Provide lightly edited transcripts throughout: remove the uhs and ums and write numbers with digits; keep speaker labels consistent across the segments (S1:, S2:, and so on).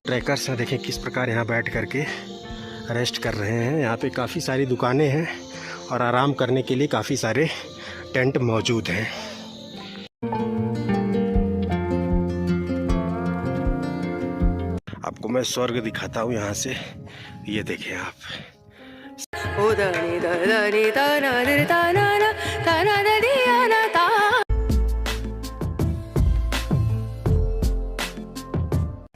S1: Trackers हैं, देखें किस प्रकार यहाँ बैठ करके रेस्ट कर रहे हैं। यहाँ पे काफ़ी सारी दुकानें हैं और आराम करने के लिए काफ़ी सारे टेंट मौजूद हैं। आपको मैं स्वर्ग दिखाता हूँ यहाँ से, ये देखें आप।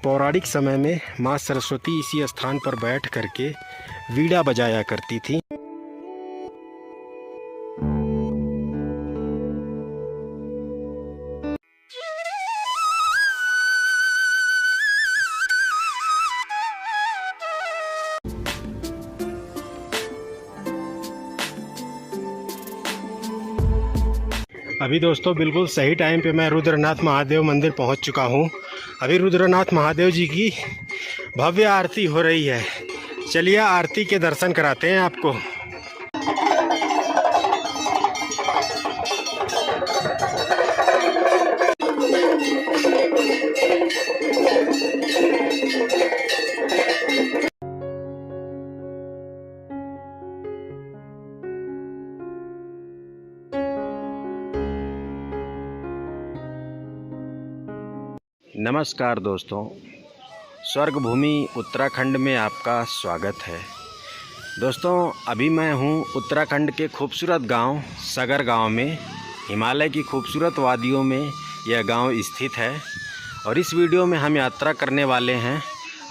S1: पौराणिक समय में माँ सरस्वती इसी स्थान पर बैठ करके वीणा बजाया करती थी। अभी दोस्तों बिल्कुल सही टाइम पे मैं रुद्रनाथ महादेव मंदिर पहुंच चुका हूं। अभी रुद्रनाथ महादेव जी की भव्य आरती हो रही है। चलिए आरती के दर्शन कराते हैं आपको। नमस्कार दोस्तों, स्वर्ग भूमि उत्तराखंड में आपका स्वागत है। दोस्तों अभी मैं हूं उत्तराखंड के खूबसूरत गांव सगर गांव में। हिमालय की खूबसूरत वादियों में यह गांव स्थित है और इस वीडियो में हम यात्रा करने वाले हैं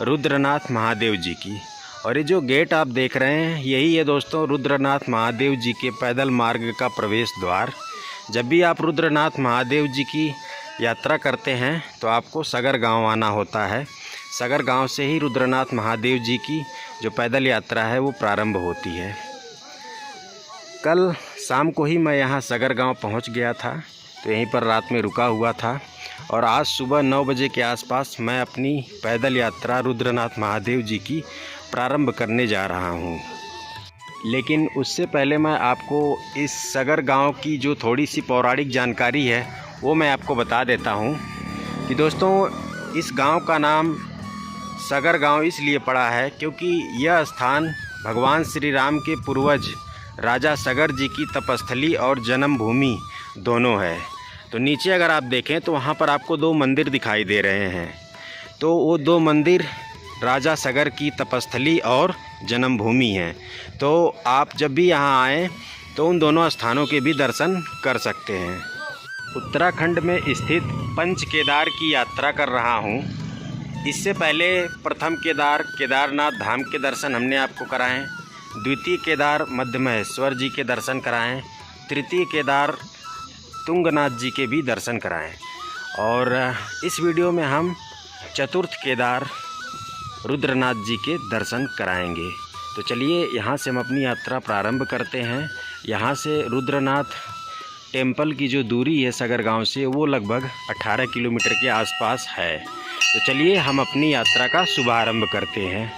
S1: रुद्रनाथ महादेव जी की। और ये जो गेट आप देख रहे हैं यही है दोस्तों रुद्रनाथ महादेव जी के पैदल मार्ग का प्रवेश द्वार। जब भी आप रुद्रनाथ महादेव जी की यात्रा करते हैं तो आपको सगर गांव आना होता है। सगर गांव से ही रुद्रनाथ महादेव जी की जो पैदल यात्रा है वो प्रारंभ होती है। कल शाम को ही मैं यहाँ सगर गांव पहुँच गया था, तो यहीं पर रात में रुका हुआ था और आज सुबह 9 बजे के आसपास मैं अपनी पैदल यात्रा रुद्रनाथ महादेव जी की प्रारंभ करने जा रहा हूँ। लेकिन उससे पहले मैं आपको इस सगर गांव की जो थोड़ी सी पौराणिक जानकारी है वो मैं आपको बता देता हूँ कि दोस्तों इस गांव का नाम सगर गांव इसलिए पड़ा है क्योंकि यह स्थान भगवान श्री राम के पूर्वज राजा सगर जी की तपस्थली और जन्मभूमि दोनों है। तो नीचे अगर आप देखें तो वहाँ पर आपको 2 मंदिर दिखाई दे रहे हैं। तो वो 2 मंदिर राजा सगर की तपस्थली और जन्मभूमि हैं। तो आप जब भी यहाँ आएँ तो उन दोनों स्थानों के भी दर्शन कर सकते हैं। उत्तराखंड में स्थित पंच केदार की यात्रा कर रहा हूँ। इससे पहले प्रथम केदार केदारनाथ धाम के दर्शन हमने आपको कराएं, द्वितीय केदार मध्य महेश्वर जी के दर्शन कराएं, तृतीय केदार तुंगनाथ जी के भी दर्शन कराएं और इस वीडियो में हम चतुर्थ केदार रुद्रनाथ जी के दर्शन कराएंगे। तो चलिए यहाँ से हम अपनी यात्रा प्रारंभ करते हैं। यहाँ से रुद्रनाथ टेम्पल की जो दूरी है सगर गांव से वो लगभग 18 किलोमीटर के आसपास है। तो चलिए हम अपनी यात्रा का शुभारंभ करते हैं।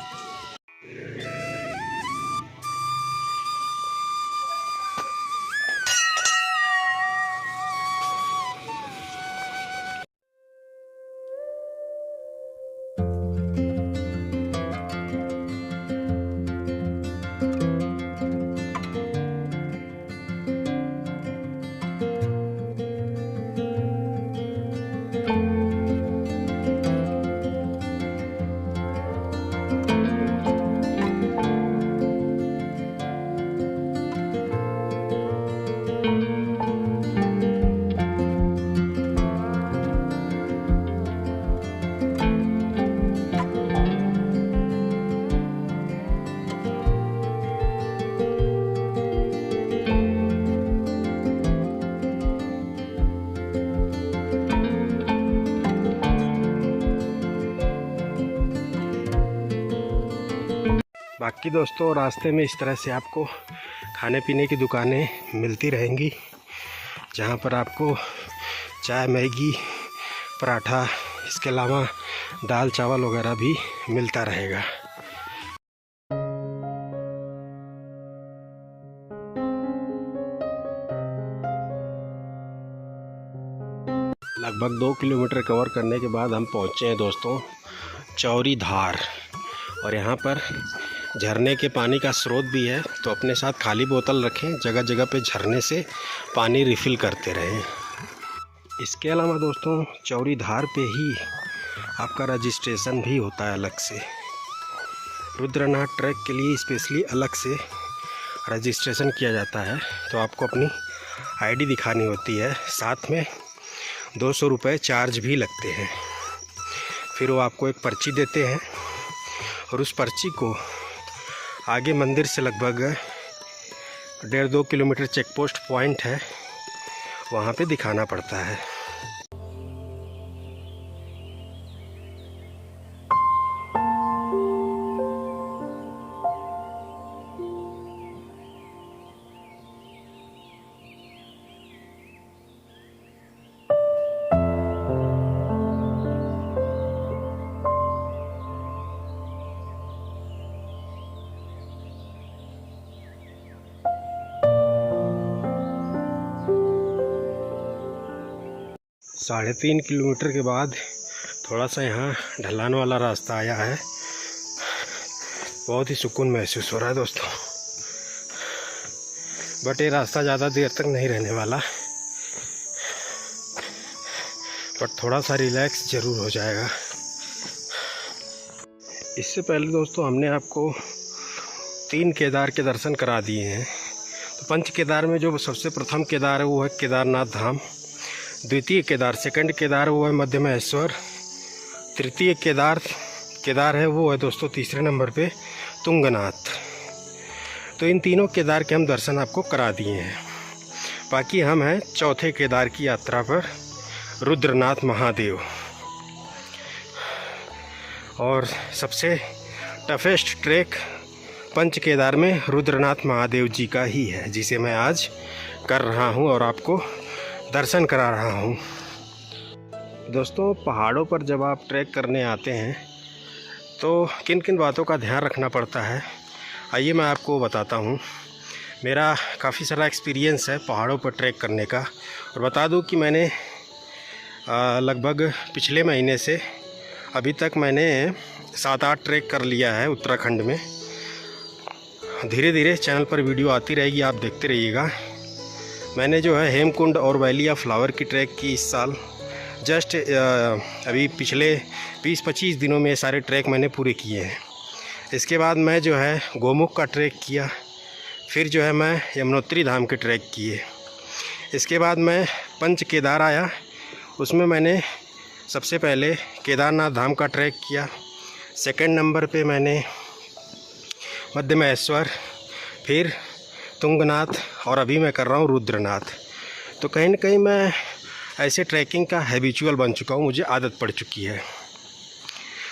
S1: बाकी दोस्तों रास्ते में इस तरह से आपको खाने पीने की दुकानें मिलती रहेंगी, जहाँ पर आपको चाय, मैगी, पराठा, इसके अलावा दाल चावल वगैरह भी मिलता रहेगा। लगभग 2 किलोमीटर कवर करने के बाद हम पहुँचे हैं दोस्तों चौरी धार, और यहाँ पर झरने के पानी का स्रोत भी है, तो अपने साथ खाली बोतल रखें, जगह जगह पे झरने से पानी रिफ़िल करते रहें। इसके अलावा दोस्तों चौरी धार पे ही आपका रजिस्ट्रेशन भी होता है अलग से। रुद्रनाथ ट्रैक के लिए स्पेशली अलग से रजिस्ट्रेशन किया जाता है, तो आपको अपनी आईडी दिखानी होती है, साथ में 200 रुपये चार्ज भी लगते हैं। फिर वो आपको एक पर्ची देते हैं और उस पर्ची को आगे मंदिर से लगभग 1.5-2 किलोमीटर चेक पोस्ट पॉइंट है, वहाँ पे दिखाना पड़ता है। साढ़े 3 किलोमीटर के बाद थोड़ा सा यहाँ ढलान वाला रास्ता आया है। बहुत ही सुकून महसूस हो रहा है दोस्तों, बट ये रास्ता ज़्यादा देर तक नहीं रहने वाला, बट थोड़ा सा रिलैक्स ज़रूर हो जाएगा। इससे पहले दोस्तों हमने आपको 3 केदार के दर्शन करा दिए हैं। तो पंच केदार में जो सबसे प्रथम केदार है वो है केदारनाथ धाम, द्वितीय केदार सेकंड केदार वो है मध्य महेश्वर, तृतीय केदार है वो है दोस्तों तीसरे नंबर पे तुंगनाथ। तो इन तीनों केदार के हम दर्शन आपको करा दिए हैं। बाकी हम हैं चौथे केदार की यात्रा पर, रुद्रनाथ महादेव। और सबसे टफेस्ट ट्रैक पंच केदार में रुद्रनाथ महादेव जी का ही है, जिसे मैं आज कर रहा हूं और आपको दर्शन करा रहा हूं। दोस्तों पहाड़ों पर जब आप ट्रैक करने आते हैं तो किन किन बातों का ध्यान रखना पड़ता है, आइए मैं आपको बताता हूं। मेरा काफ़ी सारा एक्सपीरियंस है पहाड़ों पर ट्रैक करने का, और बता दूं कि मैंने लगभग पिछले महीने से अभी तक मैंने 7-8 ट्रैक कर लिया है उत्तराखंड में। धीरे धीरे चैनल पर वीडियो आती रहेगी, आप देखते रहिएगा। मैंने जो है हेमकुंड और वैली ऑफ फ्लावर की ट्रैक की इस साल, जस्ट अभी पिछले 20-25 दिनों में सारे ट्रैक मैंने पूरे किए हैं। इसके बाद मैं जो है गोमुख का ट्रैक किया, फिर जो है मैं यमुनोत्री धाम के ट्रैक किए। इसके बाद मैं पंच केदार आया, उसमें मैंने सबसे पहले केदारनाथ धाम का ट्रैक किया, सेकंड नंबर पे मैंने मध्य महेश्वर, फिर तुंगनाथ, और अभी मैं कर रहा हूँ रुद्रनाथ। तो कहीं ना कहीं मैं ऐसे ट्रैकिंग का हैबिचुअल बन चुका हूँ, मुझे आदत पड़ चुकी है।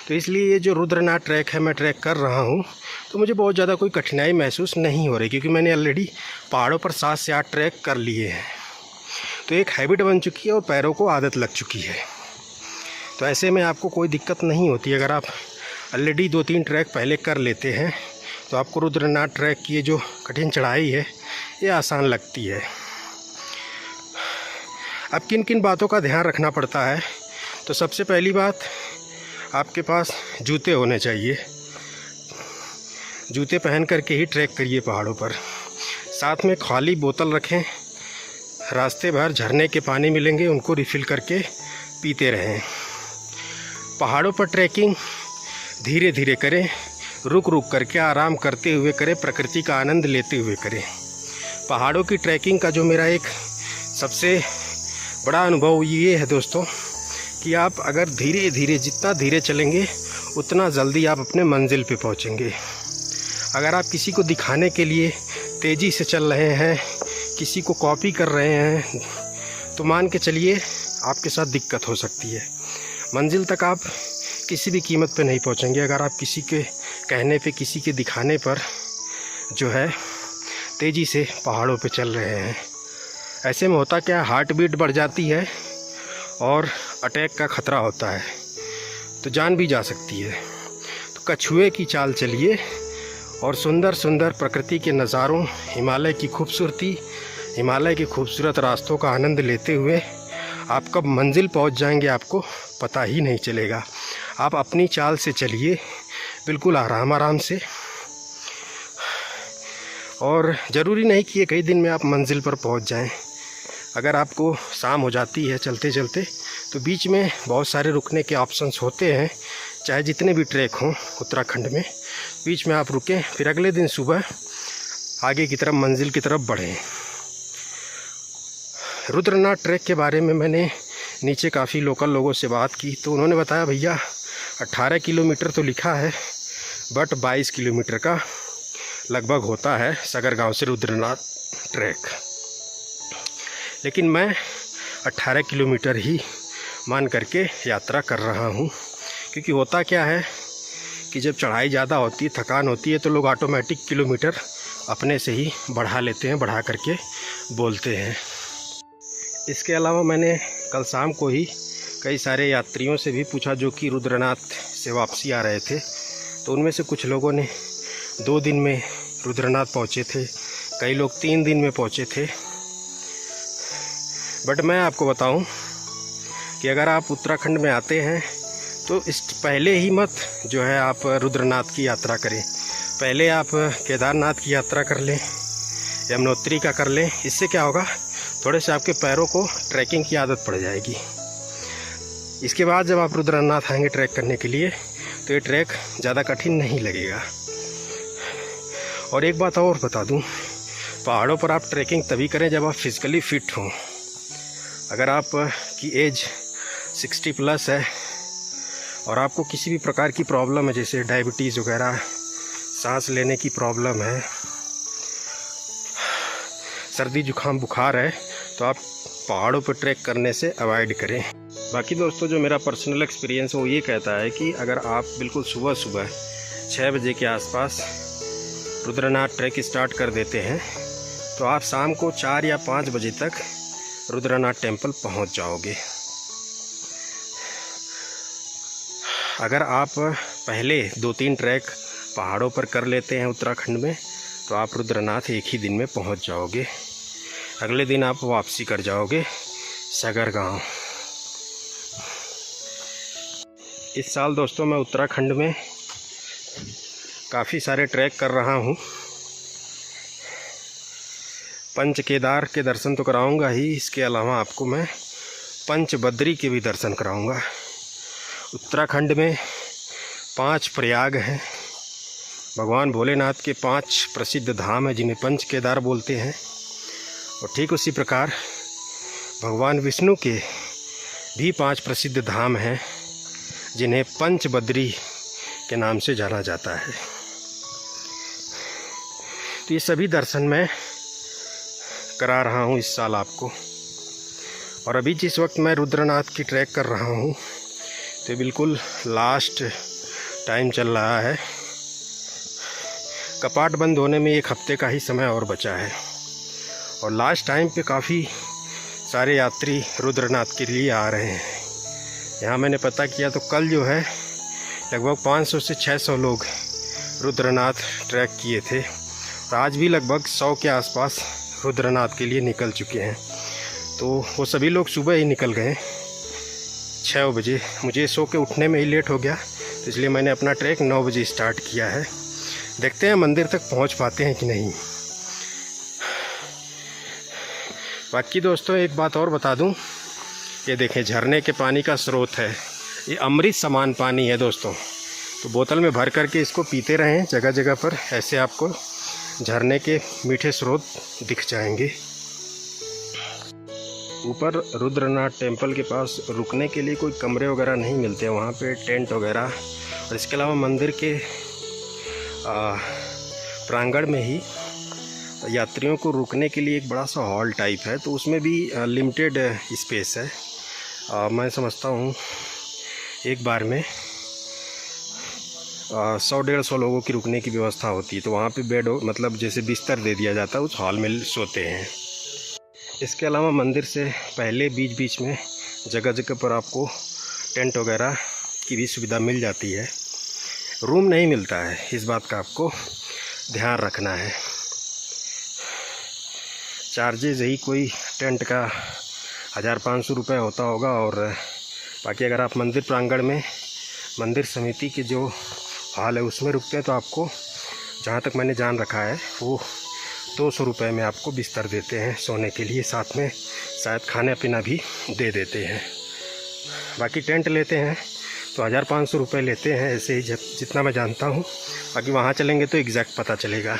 S1: तो इसलिए ये जो रुद्रनाथ ट्रैक है मैं ट्रैक कर रहा हूँ तो मुझे बहुत ज़्यादा कोई कठिनाई महसूस नहीं हो रही, क्योंकि मैंने ऑलरेडी पहाड़ों पर 7 से 8 ट्रैक कर लिए हैं। तो एक हैबिट बन चुकी है और पैरों को आदत लग चुकी है। तो ऐसे में आपको कोई दिक्कत नहीं होती। अगर आप ऑलरेडी 2-3 ट्रैक पहले कर लेते हैं तो आपको रुद्रनाथ ट्रैक की ये जो कठिन चढ़ाई है ये आसान लगती है। अब किन किन बातों का ध्यान रखना पड़ता है, तो सबसे पहली बात, आपके पास जूते होने चाहिए। जूते पहन करके ही ट्रैक करिए पहाड़ों पर। साथ में खाली बोतल रखें, रास्ते भर झरने के पानी मिलेंगे, उनको रिफ़िल करके पीते रहें। पहाड़ों पर ट्रैकिंग धीरे धीरे करें, रुक रुक करके आराम करते हुए करें, प्रकृति का आनंद लेते हुए करें। पहाड़ों की ट्रैकिंग का जो मेरा एक सबसे बड़ा अनुभव ये है दोस्तों कि आप अगर धीरे धीरे, जितना धीरे चलेंगे उतना जल्दी आप अपने मंजिल पे पहुंचेंगे। अगर आप किसी को दिखाने के लिए तेज़ी से चल रहे हैं, किसी को कॉपी कर रहे हैं, तो मान के चलिए आपके साथ दिक्कत हो सकती है। मंजिल तक आप किसी भी कीमत पे नहीं पहुंचेंगे अगर आप किसी के कहने पे, किसी के दिखाने पर जो है तेज़ी से पहाड़ों पे चल रहे हैं। ऐसे में होता क्या, हार्ट बीट बढ़ जाती है और अटैक का ख़तरा होता है, तो जान भी जा सकती है। तो कछुए की चाल चलिए और सुंदर सुंदर प्रकृति के नज़ारों, हिमालय की खूबसूरती, हिमालय के खूबसूरत रास्तों का आनंद लेते हुए आप कब मंजिल पहुंच जाएंगे आपको पता ही नहीं चलेगा।
S2: आप अपनी चाल से चलिए, बिल्कुल आराम आराम से। और ज़रूरी नहीं कि कई दिन में आप मंजिल पर पहुंच जाएं। अगर आपको शाम हो जाती है चलते चलते, तो बीच में बहुत सारे रुकने के ऑप्शंस होते हैं। चाहे जितने भी ट्रैक हों उत्तराखंड में, बीच में आप रुकें, फिर अगले दिन सुबह आगे की तरफ मंजिल की तरफ बढ़ें। रुद्रनाथ ट्रैक के बारे में मैंने नीचे काफ़ी लोकल लोगों से बात की, तो उन्होंने बताया भैया 18 किलोमीटर तो लिखा है, बट 22 किलोमीटर का लगभग होता है सगर गांव से रुद्रनाथ ट्रैक। लेकिन मैं 18 किलोमीटर ही मान करके यात्रा कर रहा हूं, क्योंकि होता क्या है कि जब चढ़ाई ज़्यादा होती है, थकान होती है, तो लोग ऑटोमेटिक किलोमीटर अपने से ही बढ़ा लेते हैं, बढ़ा करके बोलते हैं। इसके अलावा मैंने कल शाम को ही कई सारे यात्रियों से भी पूछा जो कि रुद्रनाथ से वापसी आ रहे थे, तो उनमें से कुछ लोगों ने 2 दिन में रुद्रनाथ पहुँचे थे, कई लोग 3 दिन में पहुँचे थे। बट मैं आपको बताऊं कि अगर आप उत्तराखंड में आते हैं तो इस पहले ही मत जो है आप रुद्रनाथ की यात्रा करें। पहले आप केदारनाथ की यात्रा कर लें, यमुनोत्री का कर लें। इससे क्या होगा, थोड़े से आपके पैरों को ट्रैकिंग की आदत पड़ जाएगी। इसके बाद जब आप रुद्रनाथ आएंगे ट्रैक करने के लिए, तो ये ट्रैक ज़्यादा कठिन नहीं लगेगा। और एक बात और बता दूं, पहाड़ों पर आप ट्रैकिंग तभी करें जब आप फिज़िकली फ़िट हों। अगर आप की एज 60 प्लस है और आपको किसी भी प्रकार की प्रॉब्लम है, जैसे डायबिटीज़ वगैरह, सांस लेने की प्रॉब्लम है, सर्दी जुकाम बुखार है, तो आप पहाड़ों पर ट्रैक करने से अवॉइड करें। बाकी दोस्तों, जो मेरा पर्सनल एक्सपीरियंस है वो ये कहता है कि अगर आप बिल्कुल सुबह सुबह 6 बजे के आसपास रुद्रनाथ ट्रैक स्टार्ट कर देते हैं, तो आप शाम को 4 या 5 बजे तक रुद्रनाथ टेम्पल पहुंच जाओगे। अगर आप पहले 2-3 ट्रैक पहाड़ों पर कर लेते हैं उत्तराखंड में, तो आप रुद्रनाथ एक ही दिन में पहुंच जाओगे। अगले दिन आप वापसी कर जाओगे सगर गांव। इस साल दोस्तों मैं उत्तराखंड में काफ़ी सारे ट्रैक कर रहा हूं। पंच केदार के दर्शन तो कराऊंगा ही, इसके अलावा आपको मैं पंच बद्री के भी दर्शन कराऊंगा। उत्तराखंड में 5 प्रयाग हैं, भगवान भोलेनाथ के 5 प्रसिद्ध धाम हैं जिन्हें पंच केदार बोलते हैं। और ठीक उसी प्रकार भगवान विष्णु के भी 5 प्रसिद्ध धाम हैं जिन्हें पंच बद्री के नाम से जाना जाता है। तो ये सभी दर्शन मैं करा रहा हूँ इस साल आपको। और अभी जिस वक्त मैं रुद्रनाथ की ट्रैक कर रहा हूँ, तो बिल्कुल लास्ट टाइम चल रहा है। कपाट बंद होने में 1 हफ्ते का ही समय और बचा है। और लास्ट टाइम पे काफ़ी सारे यात्री रुद्रनाथ के लिए आ रहे हैं। यहाँ मैंने पता किया तो कल जो है लगभग 500 से 600 लोग रुद्रनाथ ट्रैक किए थे, और आज भी लगभग 100 के आसपास रुद्रनाथ के लिए निकल चुके हैं। तो वो सभी लोग सुबह ही निकल गए 6 बजे। मुझे सो के उठने में ही लेट हो गया, तो इसलिए मैंने अपना ट्रैक 9 बजे स्टार्ट किया है। देखते हैं मंदिर तक पहुंच पाते हैं कि नहीं। बाकी दोस्तों एक बात और बता दूं, ये देखें झरने के पानी का स्रोत है, ये अमृत समान पानी है दोस्तों। तो बोतल में भर करके इसको पीते रहें जगह जगह पर, ऐसे आपको झरने के मीठे स्रोत दिख जाएंगे। ऊपर रुद्रनाथ टेम्पल के पास रुकने के लिए कोई कमरे वगैरह नहीं मिलते हैं, वहाँ पे टेंट वगैरह। और इसके अलावा मंदिर के प्रांगण में ही यात्रियों को रुकने के लिए एक बड़ा सा हॉल टाइप है, तो उसमें भी लिमिटेड स्पेस है। मैं समझता हूँ एक बार में 100-150 लोगों की रुकने की व्यवस्था होती है। तो वहाँ पे बेड मतलब जैसे बिस्तर दे दिया जाता है, उस हॉल में सोते हैं। इसके अलावा मंदिर से पहले बीच बीच में जगह जगह पर आपको टेंट वगैरह की भी सुविधा मिल जाती है। रूम नहीं मिलता है, इस बात का आपको ध्यान रखना है। चार्जेज ही कोई टेंट का 1500 रुपये होता होगा। और बाकी अगर आप मंदिर प्रांगण में मंदिर समिति के जो हॉल है उसमें रुकते हैं तो आपको, जहाँ तक मैंने जान रखा है, वो 200 रुपये में आपको बिस्तर देते हैं सोने के लिए, साथ में शायद खाना पीना भी दे देते हैं। बाकी टेंट लेते हैं तो 1500 रुपये लेते हैं, ऐसे ही जितना मैं जानता हूँ। बाकी वहाँ चलेंगे तो एग्जैक्ट पता चलेगा।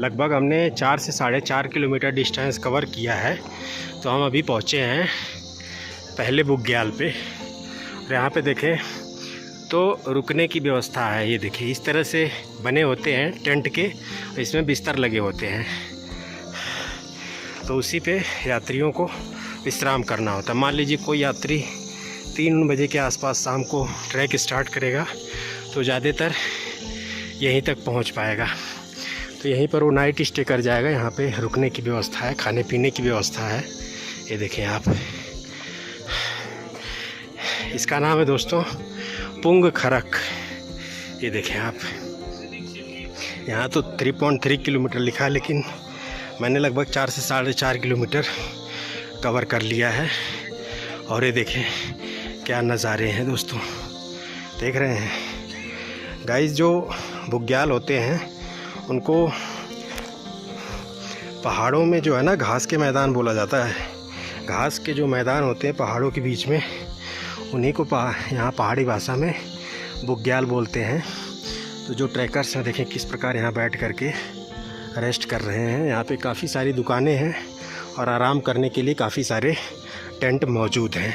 S2: लगभग हमने 4 से 4.5 किलोमीटर डिस्टेंस कवर किया है। तो हम अभी पहुँचे हैं पहले बुग्याल पे। और यहाँ पे देखें तो रुकने की व्यवस्था है। ये देखिए इस तरह से बने होते हैं टेंट के, इसमें बिस्तर लगे होते हैं। तो उसी पे यात्रियों को विश्राम करना होता है। मान लीजिए कोई यात्री 3 बजे के आसपास शाम को ट्रैक स्टार्ट करेगा तो ज़्यादातर यहीं तक पहुंच पाएगा। तो यहीं पर वो नाइट स्टे कर जाएगा। यहाँ पे रुकने की व्यवस्था है, खाने पीने की व्यवस्था है। ये देखें आप, इसका नाम है दोस्तों पुंग खरक। ये देखें आप, यहाँ तो 3.3 किलोमीटर लिखा है, लेकिन मैंने लगभग 4 से 4.5 किलोमीटर कवर कर लिया है। और ये देखें क्या नज़ारे हैं दोस्तों, देख रहे हैं गाइस। जो बुग्याल होते हैं उनको पहाड़ों में जो है ना घास के मैदान बोला जाता है। घास के जो मैदान होते हैं पहाड़ों के बीच में, उन्हीं को यहाँ पहाड़ी भाषा में बुग्याल बोलते हैं। तो जो ट्रैकर्स हैं देखें किस प्रकार यहाँ बैठ करके रेस्ट कर रहे हैं। यहाँ पे काफ़ी सारी दुकानें हैं और आराम करने के लिए काफ़ी सारे टेंट मौजूद हैं।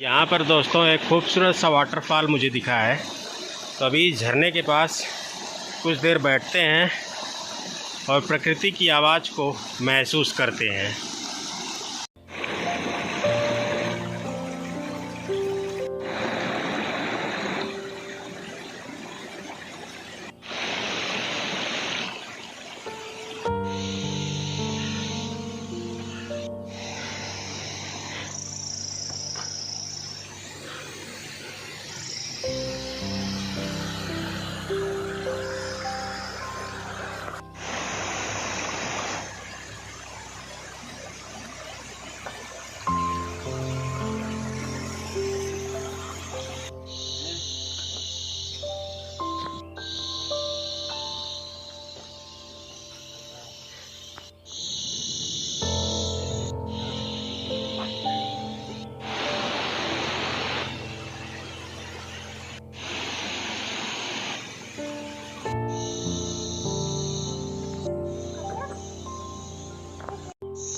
S2: यहाँ पर दोस्तों एक खूबसूरत सा वाटरफॉल मुझे दिखा है। तो अभी झरने के पास कुछ देर बैठते हैं और प्रकृति की आवाज़ को महसूस करते हैं।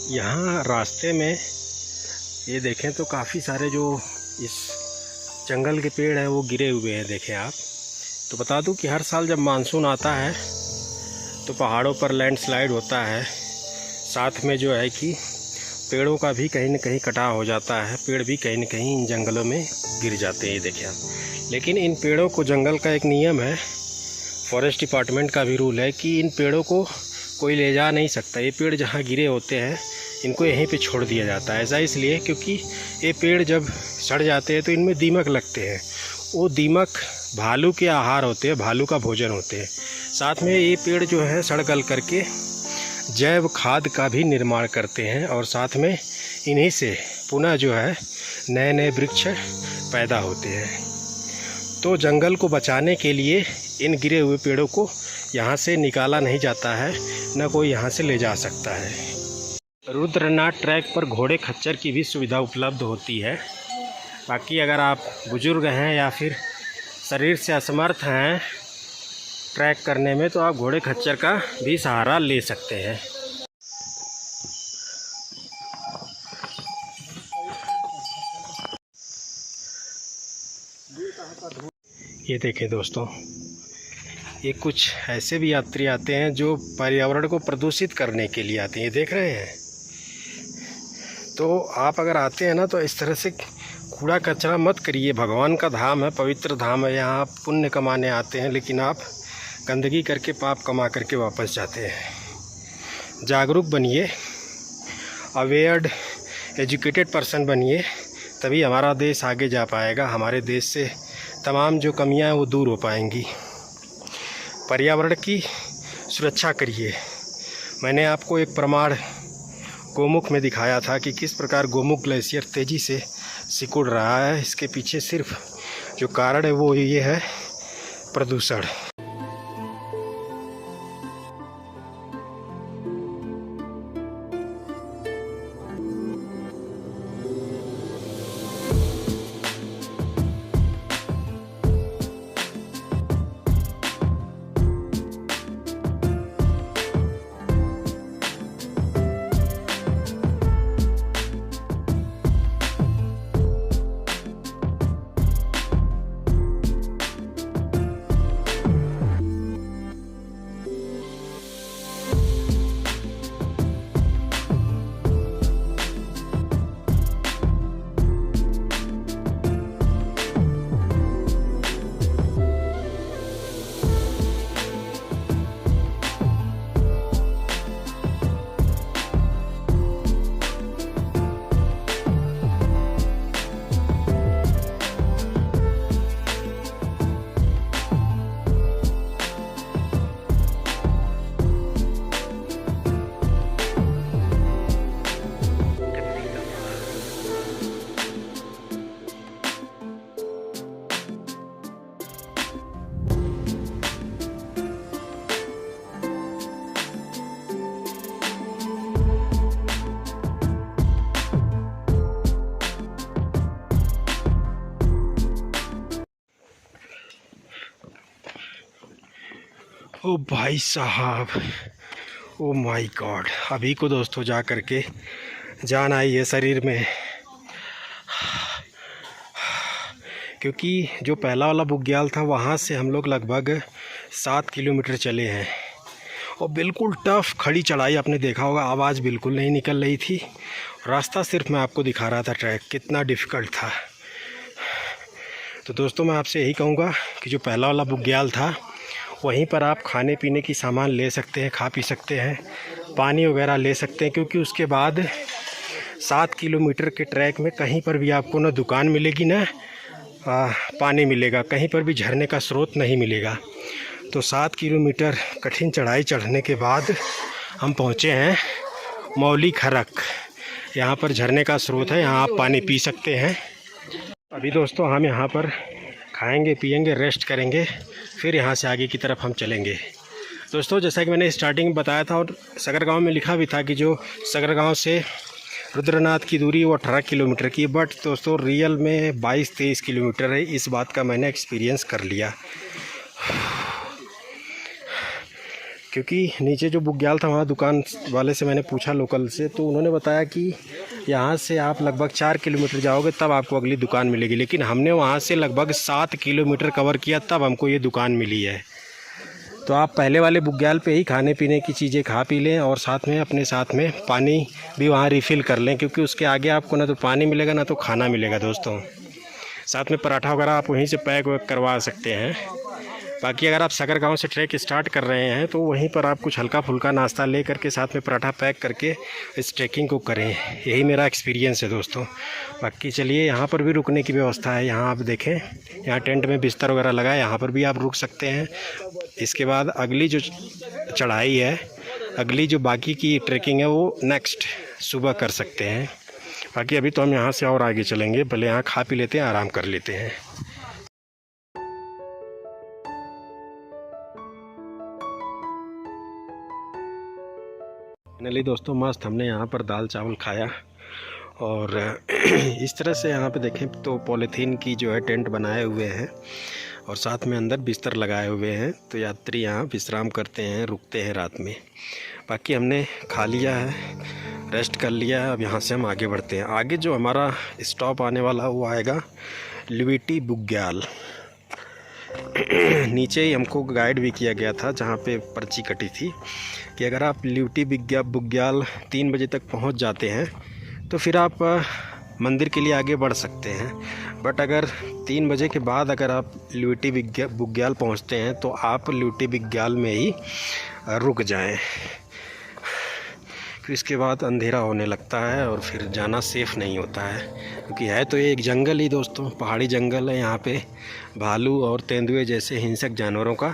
S2: यहाँ रास्ते में ये देखें तो काफ़ी सारे जो इस जंगल के पेड़ हैं वो गिरे हुए हैं। देखें आप, तो बता दूं कि हर साल जब मानसून आता है तो पहाड़ों पर लैंडस्लाइड होता है। साथ में जो है कि पेड़ों का भी कहीं न कहीं कटाव हो जाता है। पेड़ भी कहीं न कहीं इन जंगलों में गिर जाते हैं। देखें आप, लेकिन इन पेड़ों को, जंगल का एक नियम है, फॉरेस्ट डिपार्टमेंट का भी रूल है कि इन पेड़ों को कोई ले जा नहीं सकता। ये पेड़ जहाँ गिरे होते हैं इनको यहीं पे छोड़ दिया जाता है। ऐसा इसलिए क्योंकि ये पेड़ जब सड़ जाते हैं तो इनमें दीमक लगते हैं। वो दीमक भालू के आहार होते हैं, भालू का भोजन होते हैं। साथ में ये पेड़ जो है सड़ गल करके जैव खाद का भी निर्माण करते हैं और साथ में इन्हीं से पुनः जो है नए नए वृक्ष पैदा होते हैं। तो जंगल को बचाने के लिए इन गिरे हुए पेड़ों को यहाँ से निकाला नहीं जाता है, न कोई यहाँ से ले जा सकता है। रुद्रनाथ ट्रैक पर घोड़े खच्चर की भी सुविधा उपलब्ध होती है। बाकी अगर आप बुजुर्ग हैं या फिर शरीर से असमर्थ हैं ट्रैक करने में, तो आप घोड़े खच्चर का भी सहारा ले सकते हैं। ये देखें दोस्तों, ये कुछ ऐसे भी यात्री आते हैं जो पर्यावरण को प्रदूषित करने के लिए आते हैं। ये देख रहे हैं। तो आप अगर आते हैं ना तो इस तरह से कूड़ा कचरा मत करिए। भगवान का धाम है, पवित्र धाम है, यहाँ आप पुण्य कमाने आते हैं, लेकिन आप गंदगी करके पाप कमा करके वापस जाते हैं। जागरूक बनिए, अवेयर्ड एजुकेटेड पर्सन बनिए, तभी हमारा देश आगे जा पाएगा। हमारे देश से तमाम जो कमियां हैं वो दूर हो पाएंगी। पर्यावरण की सुरक्षा करिए। मैंने आपको एक प्रमाण गोमुख में दिखाया था कि किस प्रकार गोमुख ग्लेशियर तेज़ी से सिकुड़ रहा है। इसके पीछे सिर्फ जो कारण है वो ये है प्रदूषण। ओ भाई साहब, ओ माय गॉड, अभी को दोस्तों जा करके जान आई है शरीर में। क्योंकि जो पहला वाला बुग्याल था वहाँ से हम लोग लगभग 7 किलोमीटर चले हैं और बिल्कुल टफ खड़ी चढ़ाई। आपने देखा होगा, आवाज़ बिल्कुल नहीं निकल रही थी। रास्ता सिर्फ मैं आपको दिखा रहा था, ट्रैक कितना डिफ़िकल्ट था। तो दोस्तों मैं आपसे यही कहूँगा कि जो पहला वाला बुग्याल था वहीं पर आप खाने पीने की सामान ले सकते हैं, खा पी सकते हैं, पानी वगैरह ले सकते हैं। क्योंकि उसके बाद 7 किलोमीटर के ट्रैक में कहीं पर भी आपको ना दुकान मिलेगी ना पानी मिलेगा, कहीं पर भी झरने का स्रोत नहीं मिलेगा। तो 7 किलोमीटर कठिन चढ़ाई चढ़ने के बाद हम पहुँचे हैं मौली खरक। यहाँ पर झरने का स्रोत है, यहाँ आप पानी पी सकते हैं। अभी दोस्तों हम यहाँ पर खाएंगे पिएंगे, रेस्ट करेंगे, फिर यहाँ से आगे की तरफ हम चलेंगे। दोस्तों जैसा कि मैंने स्टार्टिंग में बताया था और सगरगांव में लिखा भी था कि जो सगरगांव से रुद्रनाथ की दूरी वो 18 किलोमीटर की, बट दोस्तों रियल में 22-23 किलोमीटर है। इस बात का मैंने एक्सपीरियंस कर लिया। क्योंकि नीचे जो बुग्याल था वहाँ दुकान वाले से मैंने पूछा लोकल से, तो उन्होंने बताया कि यहाँ से आप लगभग 4 किलोमीटर जाओगे तब आपको अगली दुकान मिलेगी। लेकिन हमने वहाँ से लगभग 7 किलोमीटर कवर किया तब हमको ये दुकान मिली है। तो आप पहले वाले बुग्याल पे ही खाने पीने की चीज़ें खा पी लें और साथ में अपने साथ में पानी भी वहाँ रिफ़िल कर लें, क्योंकि उसके आगे आपको ना तो पानी मिलेगा ना तो खाना मिलेगा। दोस्तों साथ में पराठा वगैरह आप वहीं से पैक वैक करवा सकते हैं। बाकी अगर आप सगरगांव से ट्रैक स्टार्ट कर रहे हैं तो वहीं पर आप कुछ हल्का फुल्का नाश्ता ले करके साथ में पराठा पैक करके इस ट्रैकिंग को करें। यही मेरा एक्सपीरियंस है दोस्तों। बाकी चलिए, यहाँ पर भी रुकने की व्यवस्था है। यहाँ आप देखें, यहाँ टेंट में बिस्तर वगैरह लगा है, यहाँ पर भी आप रुक सकते हैं। इसके बाद अगली जो चढ़ाई है, अगली जो बाकी की ट्रैकिंग है वो नेक्स्ट सुबह कर सकते हैं। बाकी अभी तो हम यहाँ से और आगे चलेंगे, पहले यहाँ खा पी लेते हैं, आराम कर लेते हैं। फाइनली दोस्तों मस्त हमने यहाँ पर दाल चावल खाया और इस तरह से यहाँ पे देखें तो पॉलीथीन की जो है टेंट बनाए हुए हैं और साथ में अंदर बिस्तर लगाए हुए हैं। तो यात्री यहाँ विश्राम करते हैं, रुकते हैं रात में। बाकी हमने खा लिया है, रेस्ट कर लिया है। अब यहाँ से हम आगे बढ़ते हैं। आगे जो हमारा स्टॉप आने वाला वो आएगा लिविटी बुग्याल। नीचे ही हमको गाइड भी किया गया था, जहाँ पे पर्ची कटी थी कि अगर आप लिविटी बुग्याल 3 बजे तक पहुँच जाते हैं तो फिर आप मंदिर के लिए आगे बढ़ सकते हैं। बट अगर 3 बजे के बाद अगर आप ल्यूटी बुग्याल पहुंचते हैं तो आप ल्यूटी बुग्याल में ही रुक जाएं। फिर इसके बाद अंधेरा होने लगता है और फिर जाना सेफ़ नहीं होता है, क्योंकि है तो ये एक जंगल ही दोस्तों, पहाड़ी जंगल है। यहाँ पे भालू और तेंदुए जैसे हिंसक जानवरों का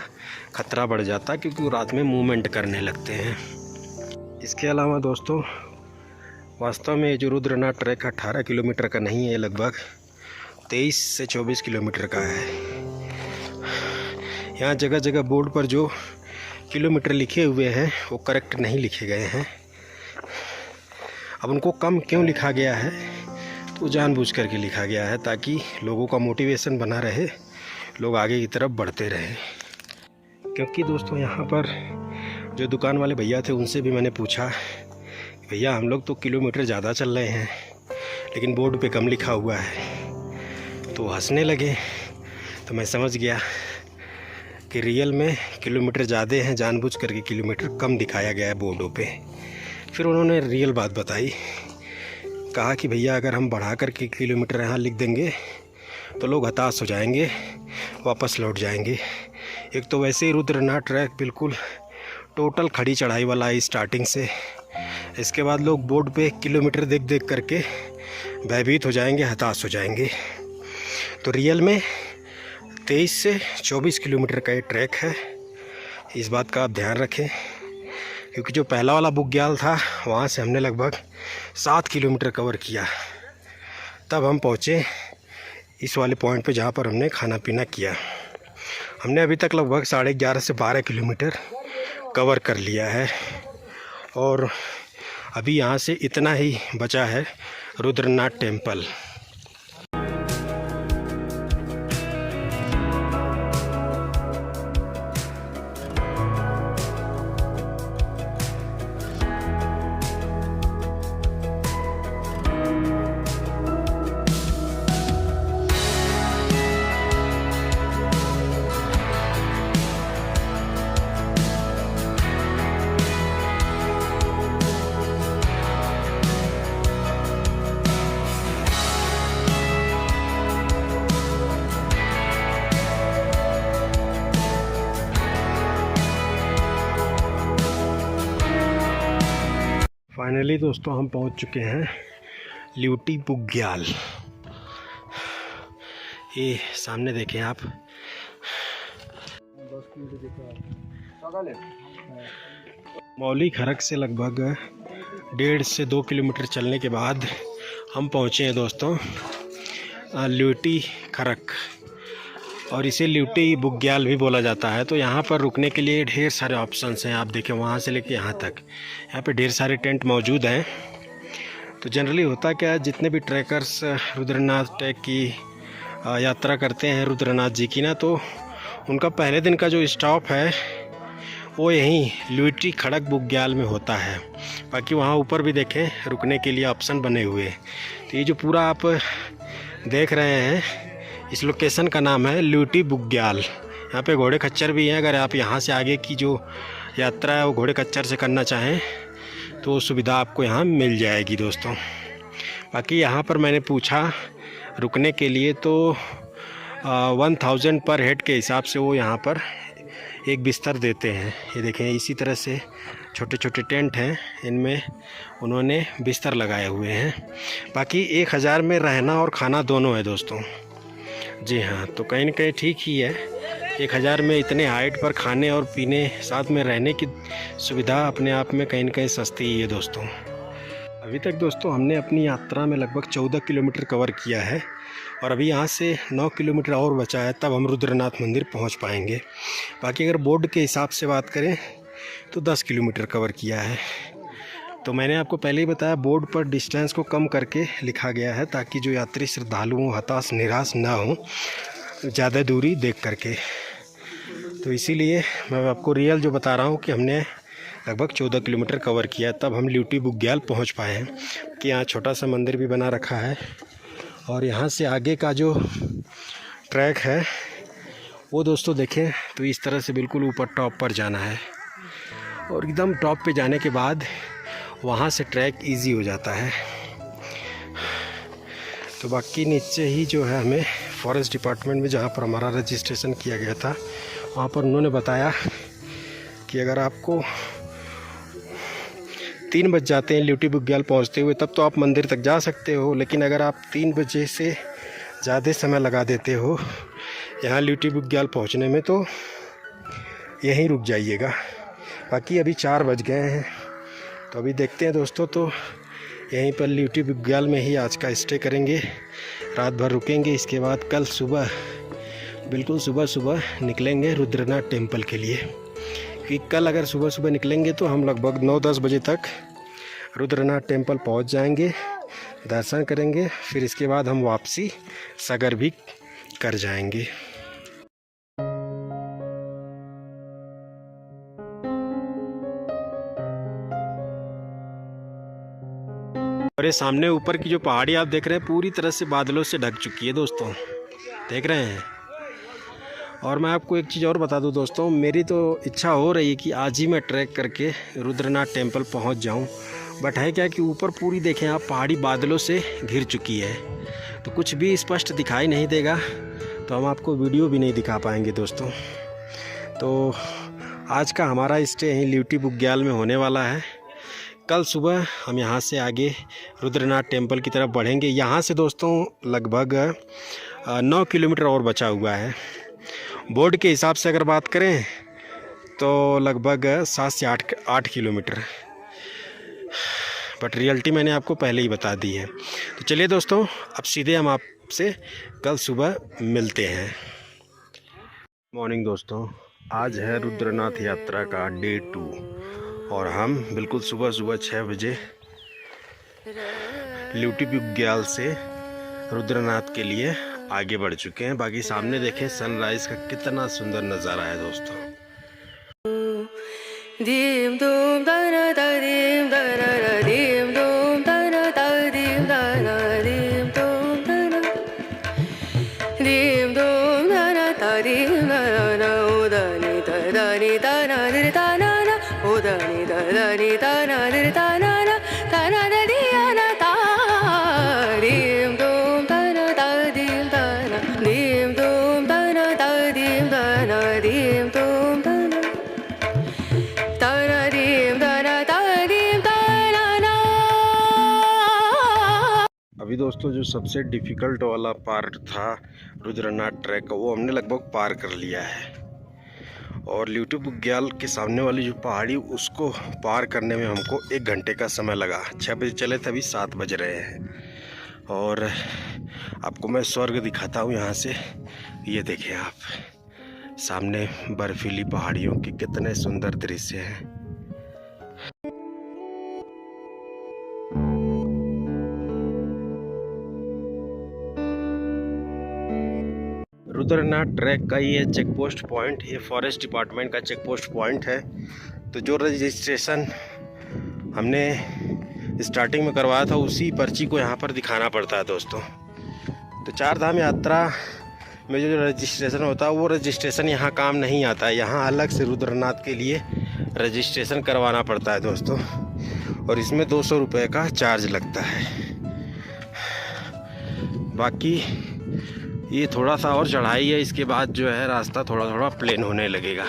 S2: खतरा बढ़ जाता है, क्योंकि वो रात में मूवमेंट करने लगते हैं। इसके अलावा दोस्तों वास्तव में जो रुद्रनाथ ट्रैक 18 किलोमीटर का नहीं है, लगभग 23 से 24 किलोमीटर का है। यहाँ जगह जगह बोर्ड पर जो किलोमीटर लिखे हुए हैं वो करेक्ट नहीं लिखे गए हैं। अब उनको कम क्यों लिखा गया है, तो जानबूझ करके लिखा गया है ताकि लोगों का मोटिवेशन बना रहे, लोग आगे की तरफ बढ़ते रहें। क्योंकि दोस्तों यहाँ पर जो दुकान वाले भैया थे उनसे भी मैंने पूछा, भैया हम लोग तो किलोमीटर ज़्यादा चल रहे हैं लेकिन बोर्ड पे कम लिखा हुआ है, तो हंसने लगे। तो मैं समझ गया कि रियल में किलोमीटर ज़्यादा हैं, जानबूझ करके किलोमीटर कम दिखाया गया है बोर्डों पे। फिर उन्होंने रियल बात बताई, कहा कि भैया अगर हम बढ़ा करके किलोमीटर यहाँ लिख देंगे तो लोग हताश हो जाएंगे, वापस लौट जाएंगे। एक तो वैसे ही रुद्रनाथ ट्रैक बिल्कुल टोटल खड़ी चढ़ाई वाला है स्टार्टिंग से। इसके बाद लोग बोर्ड पे किलोमीटर देख देख करके भयभीत हो जाएंगे, हताश हो जाएंगे। तो रियल में 23 से 24 किलोमीटर का ये ट्रैक है, इस बात का आप ध्यान रखें। क्योंकि जो पहला वाला बुग्याल था वहाँ से हमने लगभग 7 किलोमीटर कवर किया, तब हम पहुँचे इस वाले पॉइंट पे जहाँ पर हमने खाना पीना किया। हमने अभी तक लगभग 11.5 से 12 किलोमीटर कवर कर लिया है और अभी यहाँ से इतना ही बचा है रुद्रनाथ टेम्पल। फाइनली दोस्तों हम पहुंच चुके हैं ल्यूटी बुग्याल। ये सामने देखें आप, मौली खरक से लगभग 1.5 से 2 किलोमीटर चलने के बाद हम पहुंचे हैं दोस्तों ल्यूटी खरक, और इसे ल्यूटी बुग्याल भी बोला जाता है। तो यहाँ पर रुकने के लिए ढेर सारे ऑप्शंस हैं, आप देखें वहाँ से लेके यहाँ तक, यहाँ पे ढेर सारे टेंट मौजूद हैं। तो जनरली होता क्या है, जितने भी ट्रैकर्स रुद्रनाथ ट्रैक की यात्रा करते हैं रुद्रनाथ जी की ना, तो उनका पहले दिन का जो स्टॉप है वो यहीं ल्यूटी खड़क बुग्याल में होता है। बाकी वहाँ ऊपर भी देखें रुकने के लिए ऑप्शन बने हुए। तो ये जो पूरा आप देख रहे हैं, इस लोकेशन का नाम है ल्यूटी बुग्याल। यहाँ पे घोड़े खच्चर भी हैं, अगर आप यहाँ से आगे की जो यात्रा है वो घोड़े खच्चर से करना चाहें तो सुविधा आपको यहाँ मिल जाएगी दोस्तों। बाकी यहाँ पर मैंने पूछा रुकने के लिए तो 1000 पर हेड के हिसाब से वो यहाँ पर एक बिस्तर देते हैं। ये देखें इसी तरह से छोटे छोटे टेंट हैं, इनमें उन्होंने बिस्तर लगाए हुए हैं। बाकी 1000 में रहना और खाना दोनों है दोस्तों। जी हाँ, तो कहीं ना कहीं ठीक ही है। 1000 में इतने हाइट पर खाने और पीने साथ में रहने की सुविधा अपने आप में कहीं ना कहीं सस्ती ही है दोस्तों। अभी तक दोस्तों हमने अपनी यात्रा में लगभग 14 किलोमीटर कवर किया है और अभी यहाँ से 9 किलोमीटर और बचा है, तब हम रुद्रनाथ मंदिर पहुँच पाएंगे। बाकी अगर बोर्ड के हिसाब से बात करें तो 10 किलोमीटर कवर किया है। तो मैंने आपको पहले ही बताया, बोर्ड पर डिस्टेंस को कम करके लिखा गया है ताकि जो यात्री श्रद्धालु हताश निराश ना हो ज़्यादा दूरी देख करके। तो इसीलिए मैं आपको रियल जो बता रहा हूँ कि हमने लगभग 14 किलोमीटर कवर किया, तब हम ल्यूटी बुग्याल पहुँच पाए हैं। कि यहाँ छोटा सा मंदिर भी बना रखा है और यहाँ से आगे का जो ट्रैक है वो दोस्तों देखें तो इस तरह से बिल्कुल ऊपर टॉप पर जाना है और एकदम टॉप पे जाने के बाद वहाँ से ट्रैक इजी हो जाता है। तो बाकी नीचे ही जो है हमें फॉरेस्ट डिपार्टमेंट में जहाँ पर हमारा रजिस्ट्रेशन किया गया था वहाँ पर उन्होंने बताया कि अगर आपको 3 बज जाते हैं ल्यूटी बुग्याल पहुँचते हुए तब तो आप मंदिर तक जा सकते हो, लेकिन अगर आप 3 बजे से ज़्यादा समय लगा देते हो यहाँ ल्यूटी बुग्याल पहुँचने में तो यहीं रुक जाइएगा। बाकी अभी 4 बज गए हैं, तो अभी देखते हैं दोस्तों। तो यहीं पर ल्यूटी बुग्याल में ही आज का स्टे करेंगे, रात भर रुकेंगे। इसके बाद कल सुबह बिल्कुल सुबह निकलेंगे रुद्रनाथ टेम्पल के लिए, कि कल अगर सुबह निकलेंगे तो हम लगभग 9-10 बजे तक रुद्रनाथ टेम्पल पहुंच जाएंगे, दर्शन करेंगे, फिर इसके बाद हम वापसी सागर भी कर जाएंगे। और ये सामने ऊपर की जो पहाड़ी आप देख रहे हैं पूरी तरह से बादलों से ढक चुकी है दोस्तों, देख रहे हैं। और मैं आपको एक चीज़ और बता दूं दोस्तों, मेरी तो इच्छा हो रही है कि आज ही मैं ट्रैक करके रुद्रनाथ टेम्पल पहुंच जाऊं, बट है क्या कि ऊपर पूरी देखें आप पहाड़ी बादलों से घिर चुकी है, तो कुछ भी स्पष्ट दिखाई नहीं देगा, तो हम आपको वीडियो भी नहीं दिखा पाएंगे दोस्तों। तो आज का हमारा स्टे यहीं ल्यूटी बुग्याल में होने वाला है। कल सुबह हम यहाँ से आगे रुद्रनाथ टेम्पल की तरफ बढ़ेंगे। यहाँ से दोस्तों लगभग 9 किलोमीटर और बचा हुआ है। बोर्ड के हिसाब से अगर बात करें तो लगभग 7 से 8 किलोमीटर, बट रियलिटी मैंने आपको पहले ही बता दी है। तो चलिए दोस्तों, अब सीधे हम आपसे कल सुबह मिलते हैं। मॉर्निंग दोस्तों, आज है रुद्रनाथ यात्रा का डे 2 और हम बिल्कुल सुबह 6 बजे ल्यूटी बुग्याल से रुद्रनाथ के लिए आगे बढ़ चुके हैं। बाकी सामने देखें सनराइज का कितना सुंदर नज़ारा है दोस्तों।
S3: दीम दूम दना दीम दना दीम दूम दना दीम दना दीम दूम दना दीम दूम दना दीम दना उदनी दनी दना दना उदनी दनी दना दना दना दिया ता दीम दूम दना दीम दना दीम दूम दना दीम दना दीम दूम दना दना दीम दना।
S2: अभी दोस्तों जो सबसे डिफ़िकल्ट वाला पार्ट था रुद्रनाथ ट्रैक का वो हमने लगभग पार कर लिया है, और ल्यूटी बुग्याल के सामने वाली जो पहाड़ी उसको पार करने में हमको 1 घंटे का समय लगा। 6 बजे चले थे, अभी 7 बज रहे हैं। और आपको मैं स्वर्ग दिखाता हूँ यहाँ से। ये देखें आप सामने बर्फीली पहाड़ियों के कितने सुंदर दृश्य हैं। रुद्रनाथ ट्रैक का ये चेक पोस्ट पॉइंट, ये फॉरेस्ट डिपार्टमेंट का चेक पोस्ट पॉइंट है। तो जो रजिस्ट्रेशन हमने स्टार्टिंग में करवाया था उसी पर्ची को यहाँ पर दिखाना पड़ता है दोस्तों। तो 4 धाम यात्रा में जो रजिस्ट्रेशन होता है वो रजिस्ट्रेशन यहाँ काम नहीं आता है। यहाँ अलग से रुद्रनाथ के लिए रजिस्ट्रेशन करवाना पड़ता है दोस्तों, और इसमें 200 रुपये का चार्ज लगता है। बाकी ये थोड़ा सा और चढ़ाई है, इसके बाद जो है रास्ता थोड़ा प्लेन होने लगेगा।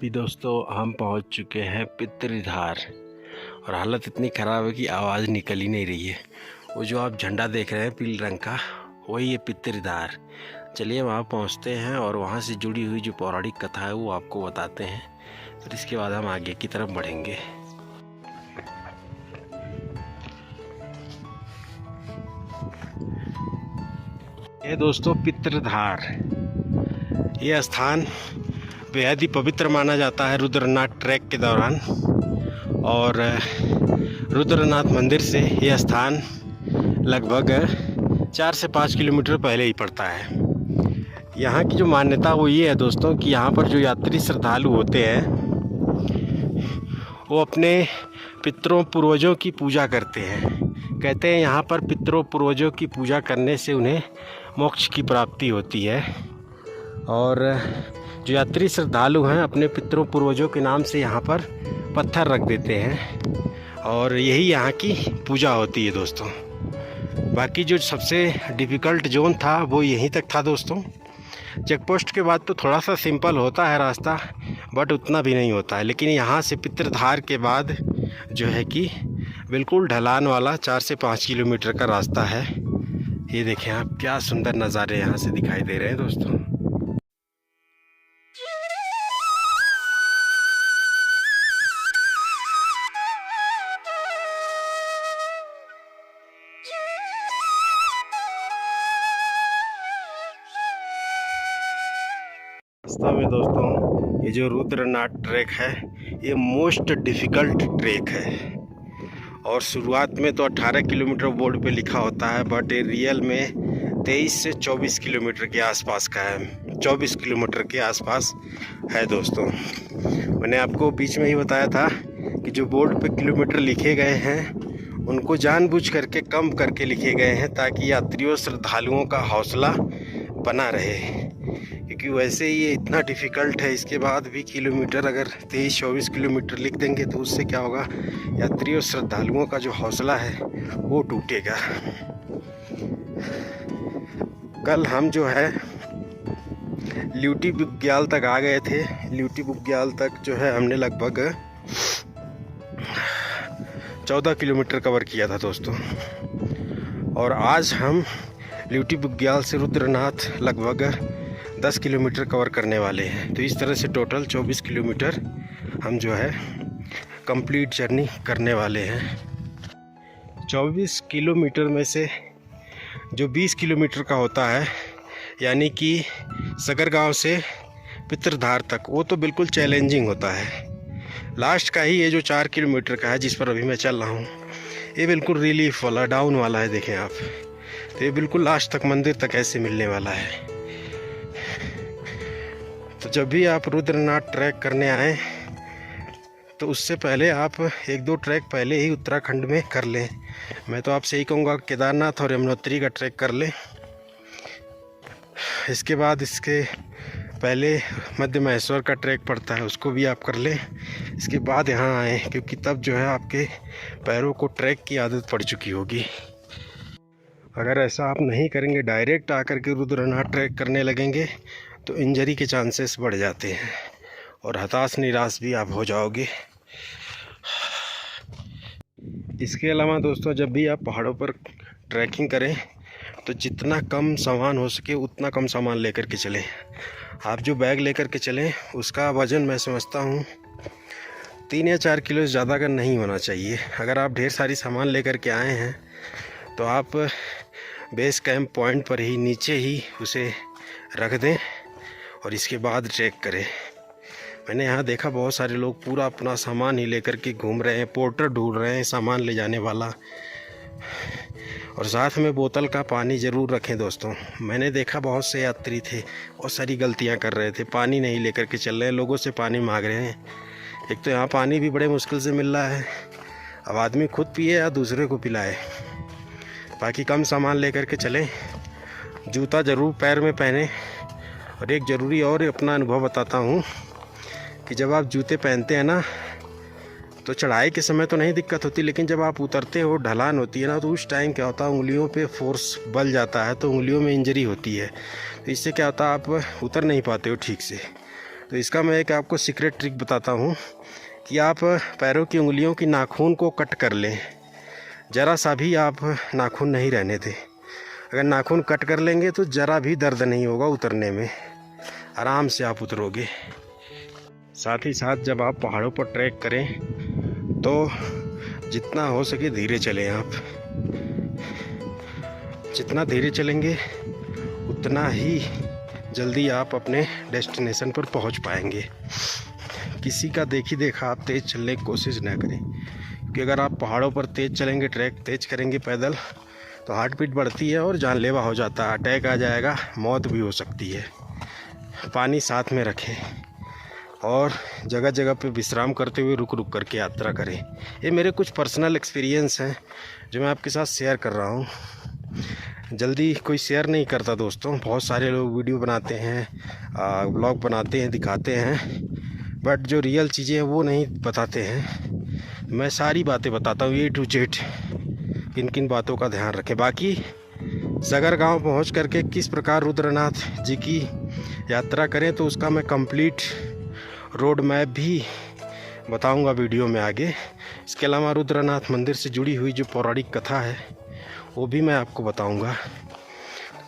S1: अभी दोस्तों हम पहुंच चुके हैं पितृधार और हालत इतनी ख़राब है कि आवाज़ निकल ही नहीं रही है। वो जो आप झंडा देख रहे हैं पीले रंग का, वही है पितृधार। चलिए वहाँ पहुँचते हैं और वहाँ से जुड़ी हुई जो पौराणिक कथा है वो आपको बताते हैं, फिर इसके बाद हम आगे की तरफ बढ़ेंगे। ये दोस्तों पितृधार, ये स्थान बेहद ही पवित्र माना जाता है रुद्रनाथ ट्रैक के दौरान। और रुद्रनाथ मंदिर से यह स्थान लगभग 4 से 5 किलोमीटर पहले ही पड़ता है। यहाँ की जो मान्यता वो ये है दोस्तों कि यहाँ पर जो यात्री श्रद्धालु होते हैं वो अपने पितरों पूर्वजों की पूजा करते हैं। कहते हैं यहाँ पर पितरों पूर्वजों की पूजा करने से उन्हें मोक्ष की प्राप्ति होती है। और जो यात्री श्रद्धालु हैं अपने पितरों पूर्वजों के नाम से यहाँ पर पत्थर रख देते हैं और यही यहाँ की पूजा होती है दोस्तों। बाकी जो सबसे डिफ़िकल्ट जोन था वो यहीं तक था दोस्तों। चेक पोस्ट के बाद तो थोड़ा सा सिंपल होता है रास्ता, बट उतना भी नहीं होता है। लेकिन यहाँ से पितृधार के बाद जो है कि बिल्कुल ढलान वाला 4 से 5 किलोमीटर का रास्ता है। ये देखें आप, क्या सुंदर नज़ारे यहाँ से दिखाई दे रहे हैं दोस्तों। रास्ता में दोस्तों ये जो रुद्रनाथ ट्रैक है ये मोस्ट डिफ़िकल्ट ट्रैक है। और शुरुआत में तो 18 किलोमीटर बोर्ड पे लिखा होता है, बट ये रियल में 23 से 24 किलोमीटर के आसपास का है। 24 किलोमीटर के आसपास है दोस्तों। मैंने आपको बीच में ही बताया था कि जो बोर्ड पे किलोमीटर लिखे गए हैं उनको जानबूझ करके कम करके लिखे गए हैं ताकि यात्रियों श्रद्धालुओं का हौसला बना रहे, क्योंकि वैसे ही ये इतना डिफ़िकल्ट है। इसके बाद भी किलोमीटर अगर 23-24 किलोमीटर लिख देंगे तो उससे क्या होगा, यात्रियों श्रद्धालुओं का जो हौसला है वो टूटेगा। कल हम जो है ल्यूटी बुग्याल तक आ गए थे। ल्यूटी बुग्याल तक जो है हमने लगभग 14 किलोमीटर कवर किया था दोस्तों। और आज हम ल्यूटी बुग्याल से रुद्रनाथ लगभग 10 किलोमीटर कवर करने वाले हैं। तो इस तरह से टोटल 24 किलोमीटर हम जो है कंप्लीट जर्नी करने वाले हैं। 24 किलोमीटर में से जो 20 किलोमीटर का होता है, यानी कि सगरगांव से पितृधार तक, वो तो बिल्कुल चैलेंजिंग होता है। लास्ट का ही ये जो 4 किलोमीटर का है जिस पर अभी मैं चल रहा हूँ, ये बिल्कुल रिलीफ वाला, डाउन वाला है। देखें आप, तो ये बिल्कुल लास्ट तक मंदिर तक ऐसे मिलने वाला है। तो जब भी आप रुद्रनाथ ट्रैक करने आएँ तो उससे पहले आप 1-2 ट्रैक पहले ही उत्तराखंड में कर लें। मैं तो आपसे यही कहूँगा केदारनाथ और यमुनोत्री का ट्रैक कर लें। इसके बाद इसके पहले मध्य महेश्वर का ट्रैक पड़ता है, उसको भी आप कर लें। इसके बाद यहाँ आएँ, क्योंकि तब जो है आपके पैरों को ट्रैक की आदत पड़ चुकी होगी। अगर ऐसा आप नहीं करेंगे, डायरेक्ट आकर के रुद्रनाथ ट्रैक करने लगेंगे तो इंजरी के चांसेस बढ़ जाते हैं और हताश निराश भी आप हो जाओगे। इसके अलावा दोस्तों जब भी आप पहाड़ों पर ट्रैकिंग करें तो जितना कम सामान हो सके उतना कम सामान लेकर के चलें। आप जो बैग लेकर के चलें उसका वज़न मैं समझता हूँ 3 या 4 किलो से ज़्यादा का नहीं होना चाहिए। अगर आप ढेर सारी सामान लेकर के आए हैं तो आप बेस कैंप पॉइंट पर ही नीचे ही उसे रख दें और इसके बाद ट्रैक करें। मैंने यहाँ देखा बहुत सारे लोग पूरा अपना सामान ही लेकर के घूम रहे हैं, पोर्टर ढूंढ रहे हैं सामान ले जाने वाला, और साथ में बोतल का पानी ज़रूर रखें दोस्तों। मैंने देखा बहुत से यात्री थे बहुत सारी गलतियाँ कर रहे थे, पानी नहीं लेकर के चल रहे हैं, लोगों से पानी मांग रहे हैं। एक तो यहाँ पानी भी बड़े मुश्किल से मिल रहा है, अब आदमी खुद पिए या दूसरे को पिलाए। बाकी कम सामान लेकर के चलें, जूता ज़रूर पैर में पहने। और एक ज़रूरी और अपना अनुभव बताता हूँ कि जब आप जूते पहनते हैं ना तो चढ़ाई के समय तो नहीं दिक्कत होती, लेकिन जब आप उतरते हो, ढलान होती है ना, तो उस टाइम क्या होता है उंगलियों पे फोर्स बल जाता है तो उंगलियों में इंजरी होती है। तो इससे क्या होता है आप उतर नहीं पाते हो ठीक से।
S2: तो इसका मैं एक आपको सीक्रेट ट्रिक बताता हूँ कि आप पैरों की उंगलियों की नाखून को कट कर लें। ज़रा सा भी आप नाखून नहीं रहने दें। अगर नाखून कट कर लेंगे तो ज़रा भी दर्द नहीं होगा उतरने में, आराम से आप उतरोगे। साथ ही साथ जब आप पहाड़ों पर ट्रैक करें तो जितना हो सके धीरे चलें। आप जितना धीरे चलेंगे उतना ही जल्दी आप अपने डेस्टिनेशन पर पहुंच पाएंगे। किसी का देखी देखा आप तेज़ चलने की कोशिश ना करें, क्योंकि अगर आप पहाड़ों पर तेज़ चलेंगे, ट्रैक तेज़ करेंगे पैदल, तो हार्ट बीट बढ़ती है और जानलेवा हो जाता है, अटैक आ जाएगा, मौत भी हो सकती है। पानी साथ में रखें और जगह जगह पे विश्राम करते हुए रुक रुक करके यात्रा करें। ये मेरे कुछ पर्सनल एक्सपीरियंस हैं जो मैं आपके साथ शेयर कर रहा हूँ। जल्दी कोई शेयर नहीं करता दोस्तों। बहुत सारे लोग वीडियो बनाते हैं, ब्लॉग बनाते हैं, दिखाते हैं, बट जो रियल चीज़ें हैं वो नहीं बताते हैं। मैं सारी बातें बताता हूँ A to Z, किन किन बातों का ध्यान रखें। बाकी सगर गांव पहुंच करके किस प्रकार रुद्रनाथ जी की यात्रा करें तो उसका मैं कंप्लीट रोड मैप भी बताऊंगा वीडियो में आगे। इसके अलावा रुद्रनाथ मंदिर से जुड़ी हुई जो पौराणिक कथा है वो भी मैं आपको बताऊंगा।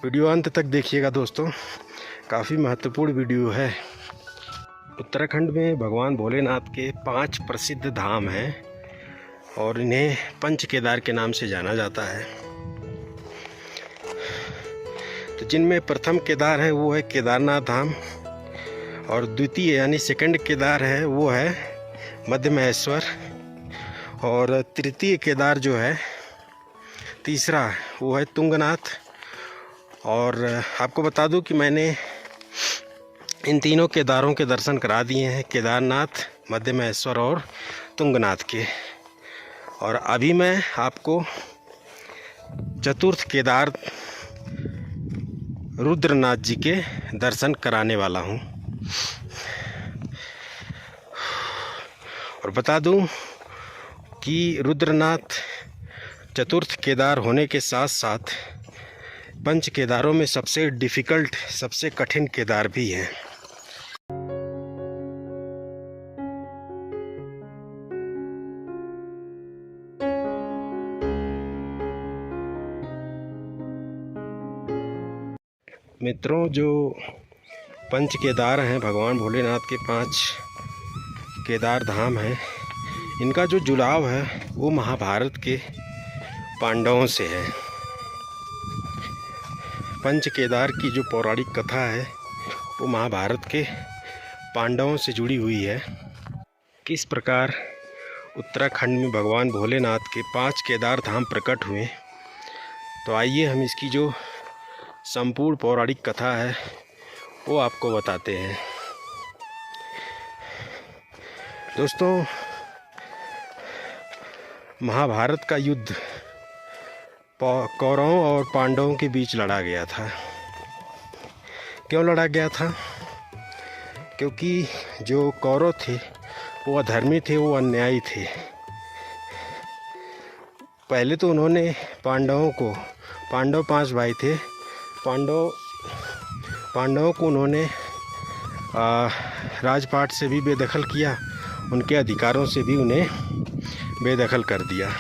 S2: वीडियो अंत तक देखिएगा दोस्तों, काफ़ी महत्वपूर्ण वीडियो है। उत्तराखंड में भगवान भोलेनाथ के 5 प्रसिद्ध धाम हैं और इन्हें पंच केदार के नाम से जाना जाता है। तो जिनमें प्रथम केदार है वो है केदारनाथ धाम, और द्वितीय यानी सेकंड केदार है वो है मध्य महेश्वर, और तृतीय केदार जो है तीसरा वो है तुंगनाथ। और आपको बता दूं कि मैंने इन तीनों केदारों के दर्शन करा दिए हैं, केदारनाथ, मध्य महेश्वर और तुंगनाथ के। और अभी मैं आपको चतुर्थ केदार रुद्रनाथ जी के दर्शन कराने वाला हूँ। और बता दूं कि रुद्रनाथ चतुर्थ केदार होने के साथ साथ पंच केदारों में सबसे डिफ़िकल्ट, सबसे कठिन केदार भी हैं। मित्रों, जो पंच केदार हैं, भगवान भोलेनाथ के 5 केदार धाम हैं, इनका जो जुड़ाव है वो महाभारत के पांडवों से है। पंच केदार की जो पौराणिक कथा है वो महाभारत के पांडवों से जुड़ी हुई है। किस प्रकार उत्तराखंड में भगवान भोलेनाथ के 5 केदार धाम प्रकट हुए, तो आइए हम इसकी जो संपूर्ण पौराणिक कथा है वो आपको बताते हैं। दोस्तों, महाभारत का युद्ध कौरवों और पांडवों के बीच लड़ा गया था। क्यों लड़ा गया था? क्योंकि जो कौरव थे वो अधर्मी थे, वो अन्यायी थे। पहले तो उन्होंने पांडव 5 भाई थे, पांडवों को उन्होंने राजपाट से भी बेदखल किया, उनके अधिकारों से भी उन्हें बेदखल कर दिया।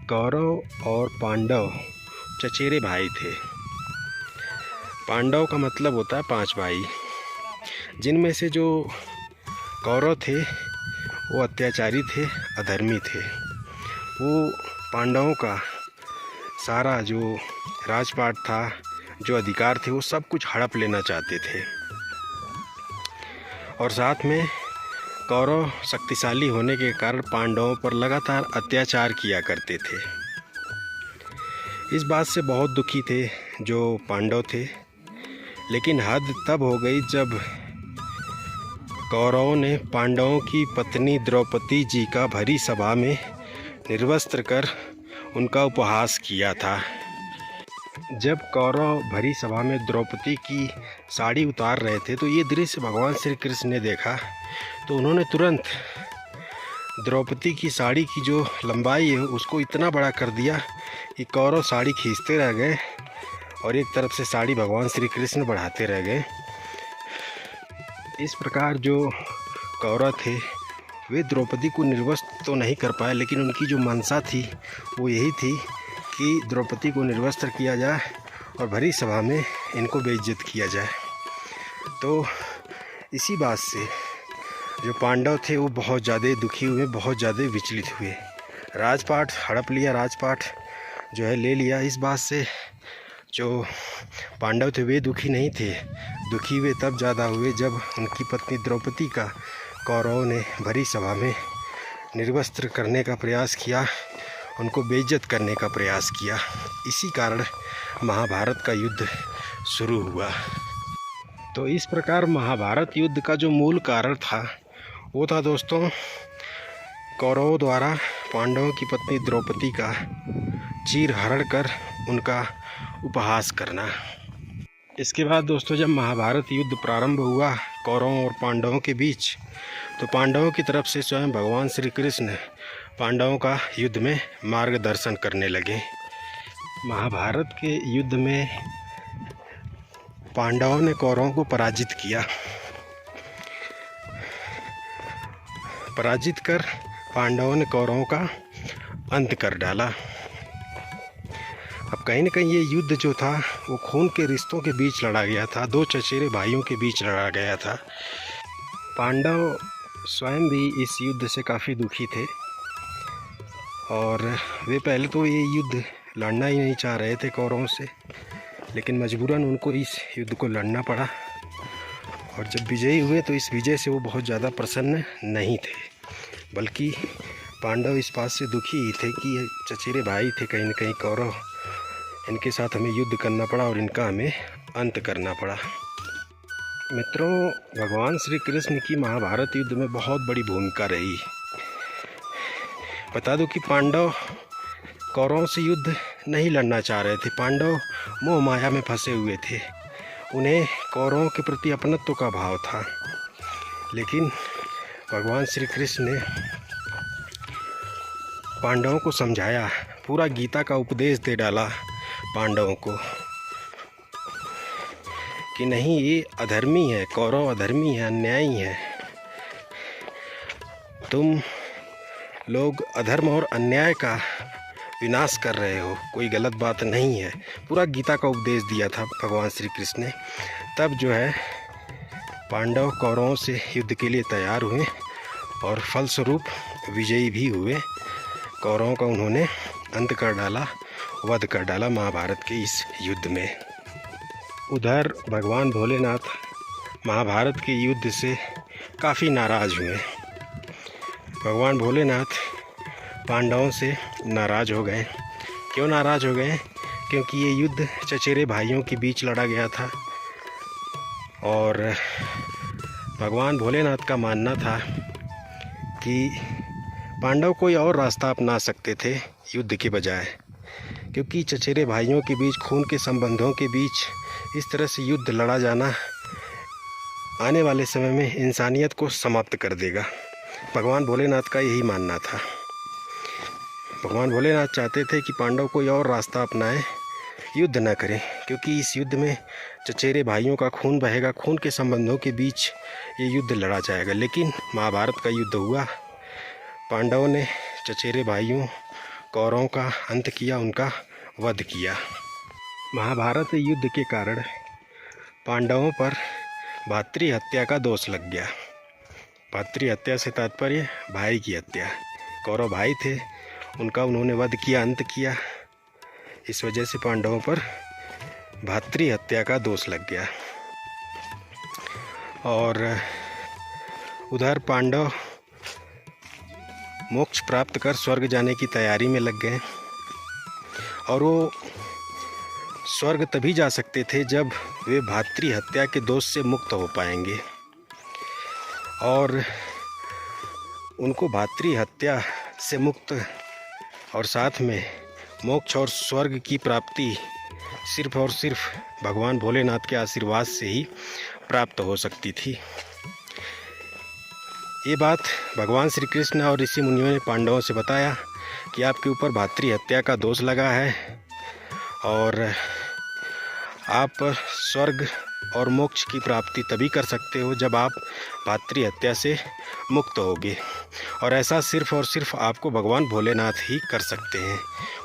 S2: कौरव और पांडव चचेरे भाई थे। पांडव का मतलब होता है 5 भाई, जिनमें से जो कौरव थे वो अत्याचारी थे, अधर्मी थे। वो पांडवों का सारा जो राजपाट था, जो अधिकार थे, वो सब कुछ हड़प लेना चाहते थे। और साथ में कौरव शक्तिशाली होने के कारण पांडवों पर लगातार अत्याचार किया करते थे। इस बात से बहुत दुखी थे जो पांडव थे, लेकिन हद तब हो गई जब कौरवों ने पांडवों की पत्नी द्रौपदी जी का भरी सभा में निर्वस्त्र कर उनका उपहास किया था। जब कौरव भरी सभा में द्रौपदी की साड़ी उतार रहे थे तो ये दृश्य भगवान श्री कृष्ण ने देखा, तो उन्होंने तुरंत द्रौपदी की साड़ी की जो लंबाई है उसको इतना बड़ा कर दिया कि कौरव साड़ी खींचते रह गए और एक तरफ से साड़ी भगवान श्री कृष्ण बढ़ाते रह गए। इस प्रकार जो कौरव थे वे द्रौपदी को निर्वस्त्र तो नहीं कर पाए, लेकिन उनकी जो मंशा थी वो यही थी कि द्रौपदी को निर्वस्त्र किया जाए और भरी सभा में इनको बेइज्जत किया जाए। तो इसी बात से जो पांडव थे वो बहुत ज़्यादा दुखी हुए, बहुत ज़्यादा विचलित हुए। राजपाट हड़प लिया, राजपाट जो है ले लिया। इस बात से जो पांडव थे वे दुखी नहीं थे, दुखी वे तब ज़्यादा हुए जब उनकी पत्नी द्रौपदी का कौरवों ने भरी सभा में निर्वस्त्र करने का प्रयास किया, उनको बेइज्जत करने का प्रयास किया। इसी कारण महाभारत का युद्ध शुरू हुआ। तो इस प्रकार महाभारत युद्ध का जो मूल कारण था वो था दोस्तों कौरवों द्वारा पांडवों की पत्नी द्रौपदी का चीरहरण कर उनका उपहास करना। इसके बाद दोस्तों जब महाभारत युद्ध प्रारंभ हुआ कौरवों और पांडवों के बीच, तो पांडवों की तरफ से स्वयं भगवान श्री कृष्ण पांडवों का युद्ध में मार्गदर्शन करने लगे। महाभारत के युद्ध में पांडवों ने कौरवों को पराजित किया। पराजित कर पांडवों ने कौरवों का अंत कर डाला। अब कहीं न कहीं ये युद्ध जो था वो खून के रिश्तों के बीच लड़ा गया था, दो चचेरे भाइयों के बीच लड़ा गया था। पांडव स्वयं भी इस युद्ध से काफ़ी दुखी थे और वे पहले तो ये युद्ध लड़ना ही नहीं चाह रहे थे कौरवों से, लेकिन मजबूरन उनको इस युद्ध को लड़ना पड़ा। और जब विजयी हुए तो इस विजय से वो बहुत ज़्यादा प्रसन्न नहीं थे, बल्कि पांडव इस बात से दुखी ही थे कि ये चचेरे भाई थे कहीं न कहीं कौरव, इनके साथ हमें युद्ध करना पड़ा और इनका हमें अंत करना पड़ा। मित्रों, भगवान श्री कृष्ण की महाभारत युद्ध में बहुत बड़ी भूमिका रही। बता दूं कि पांडव कौरवों से युद्ध नहीं लड़ना चाह रहे थे। पांडव मोह माया में फंसे हुए थे, उन्हें कौरवों के प्रति अपनत्व का भाव था। लेकिन भगवान श्री कृष्ण ने पांडवों को समझाया, पूरा गीता का उपदेश दे डाला पांडवों को कि नहीं, ये अधर्मी है, कौरव अधर्मी है, अन्यायी है। तुम लोग अधर्म और अन्याय का विनाश कर रहे हो, कोई गलत बात नहीं है। पूरा गीता का उपदेश दिया था भगवान श्री कृष्ण ने। तब जो है पांडव कौरवों से युद्ध के लिए तैयार हुए और फलस्वरूप विजयी भी हुए। कौरवों का उन्होंने अंत कर डाला, वध कर डाला महाभारत के इस युद्ध में। उधर भगवान भोलेनाथ महाभारत के युद्ध से काफ़ी नाराज़ हुए। भगवान भोलेनाथ पांडवों से नाराज़ हो गए। क्यों नाराज़ हो गए? क्योंकि ये युद्ध चचेरे भाइयों के बीच लड़ा गया था और भगवान भोलेनाथ का मानना था कि पांडव कोई और रास्ता अपना सकते थे युद्ध के बजाय, क्योंकि चचेरे भाइयों के बीच, खून के संबंधों के बीच इस तरह से युद्ध लड़ा जाना आने वाले समय में इंसानियत को समाप्त कर देगा। भगवान भोलेनाथ का यही मानना था। भगवान भोलेनाथ चाहते थे कि पांडव कोई और रास्ता अपनाएं, युद्ध न करें, क्योंकि इस युद्ध में चचेरे भाइयों का खून बहेगा, खून के संबंधों के बीच ये युद्ध लड़ा जाएगा। लेकिन महाभारत का युद्ध हुआ, पांडवों ने चचेरे भाइयों कौरवों का अंत किया, उनका वध किया। महाभारत युद्ध के कारण पांडवों पर भातृ हत्या का दोष लग गया। भातृ हत्या से तात्पर्य भाई की हत्या। कौरव भाई थे, उनका उन्होंने वध किया, अंत किया। इस वजह से पांडवों पर भातृ हत्या का दोष लग गया। और उधर पांडव मोक्ष प्राप्त कर स्वर्ग जाने की तैयारी में लग गए। और वो स्वर्ग तभी जा सकते थे जब वे भातृ हत्या के दोष से मुक्त हो पाएंगे। और उनको भातृ हत्या से मुक्त और साथ में मोक्ष और स्वर्ग की प्राप्ति सिर्फ और सिर्फ भगवान भोलेनाथ के आशीर्वाद से ही प्राप्त हो सकती थी। ये बात भगवान श्री कृष्ण और ऋषि मुनियों ने पांडवों से बताया कि आपके ऊपर भातृ हत्या का दोष लगा है और आप स्वर्ग और मोक्ष की प्राप्ति तभी कर सकते हो जब आप भातृ हत्या से मुक्त होगे, और ऐसा सिर्फ और सिर्फ आपको भगवान भोलेनाथ ही कर सकते हैं।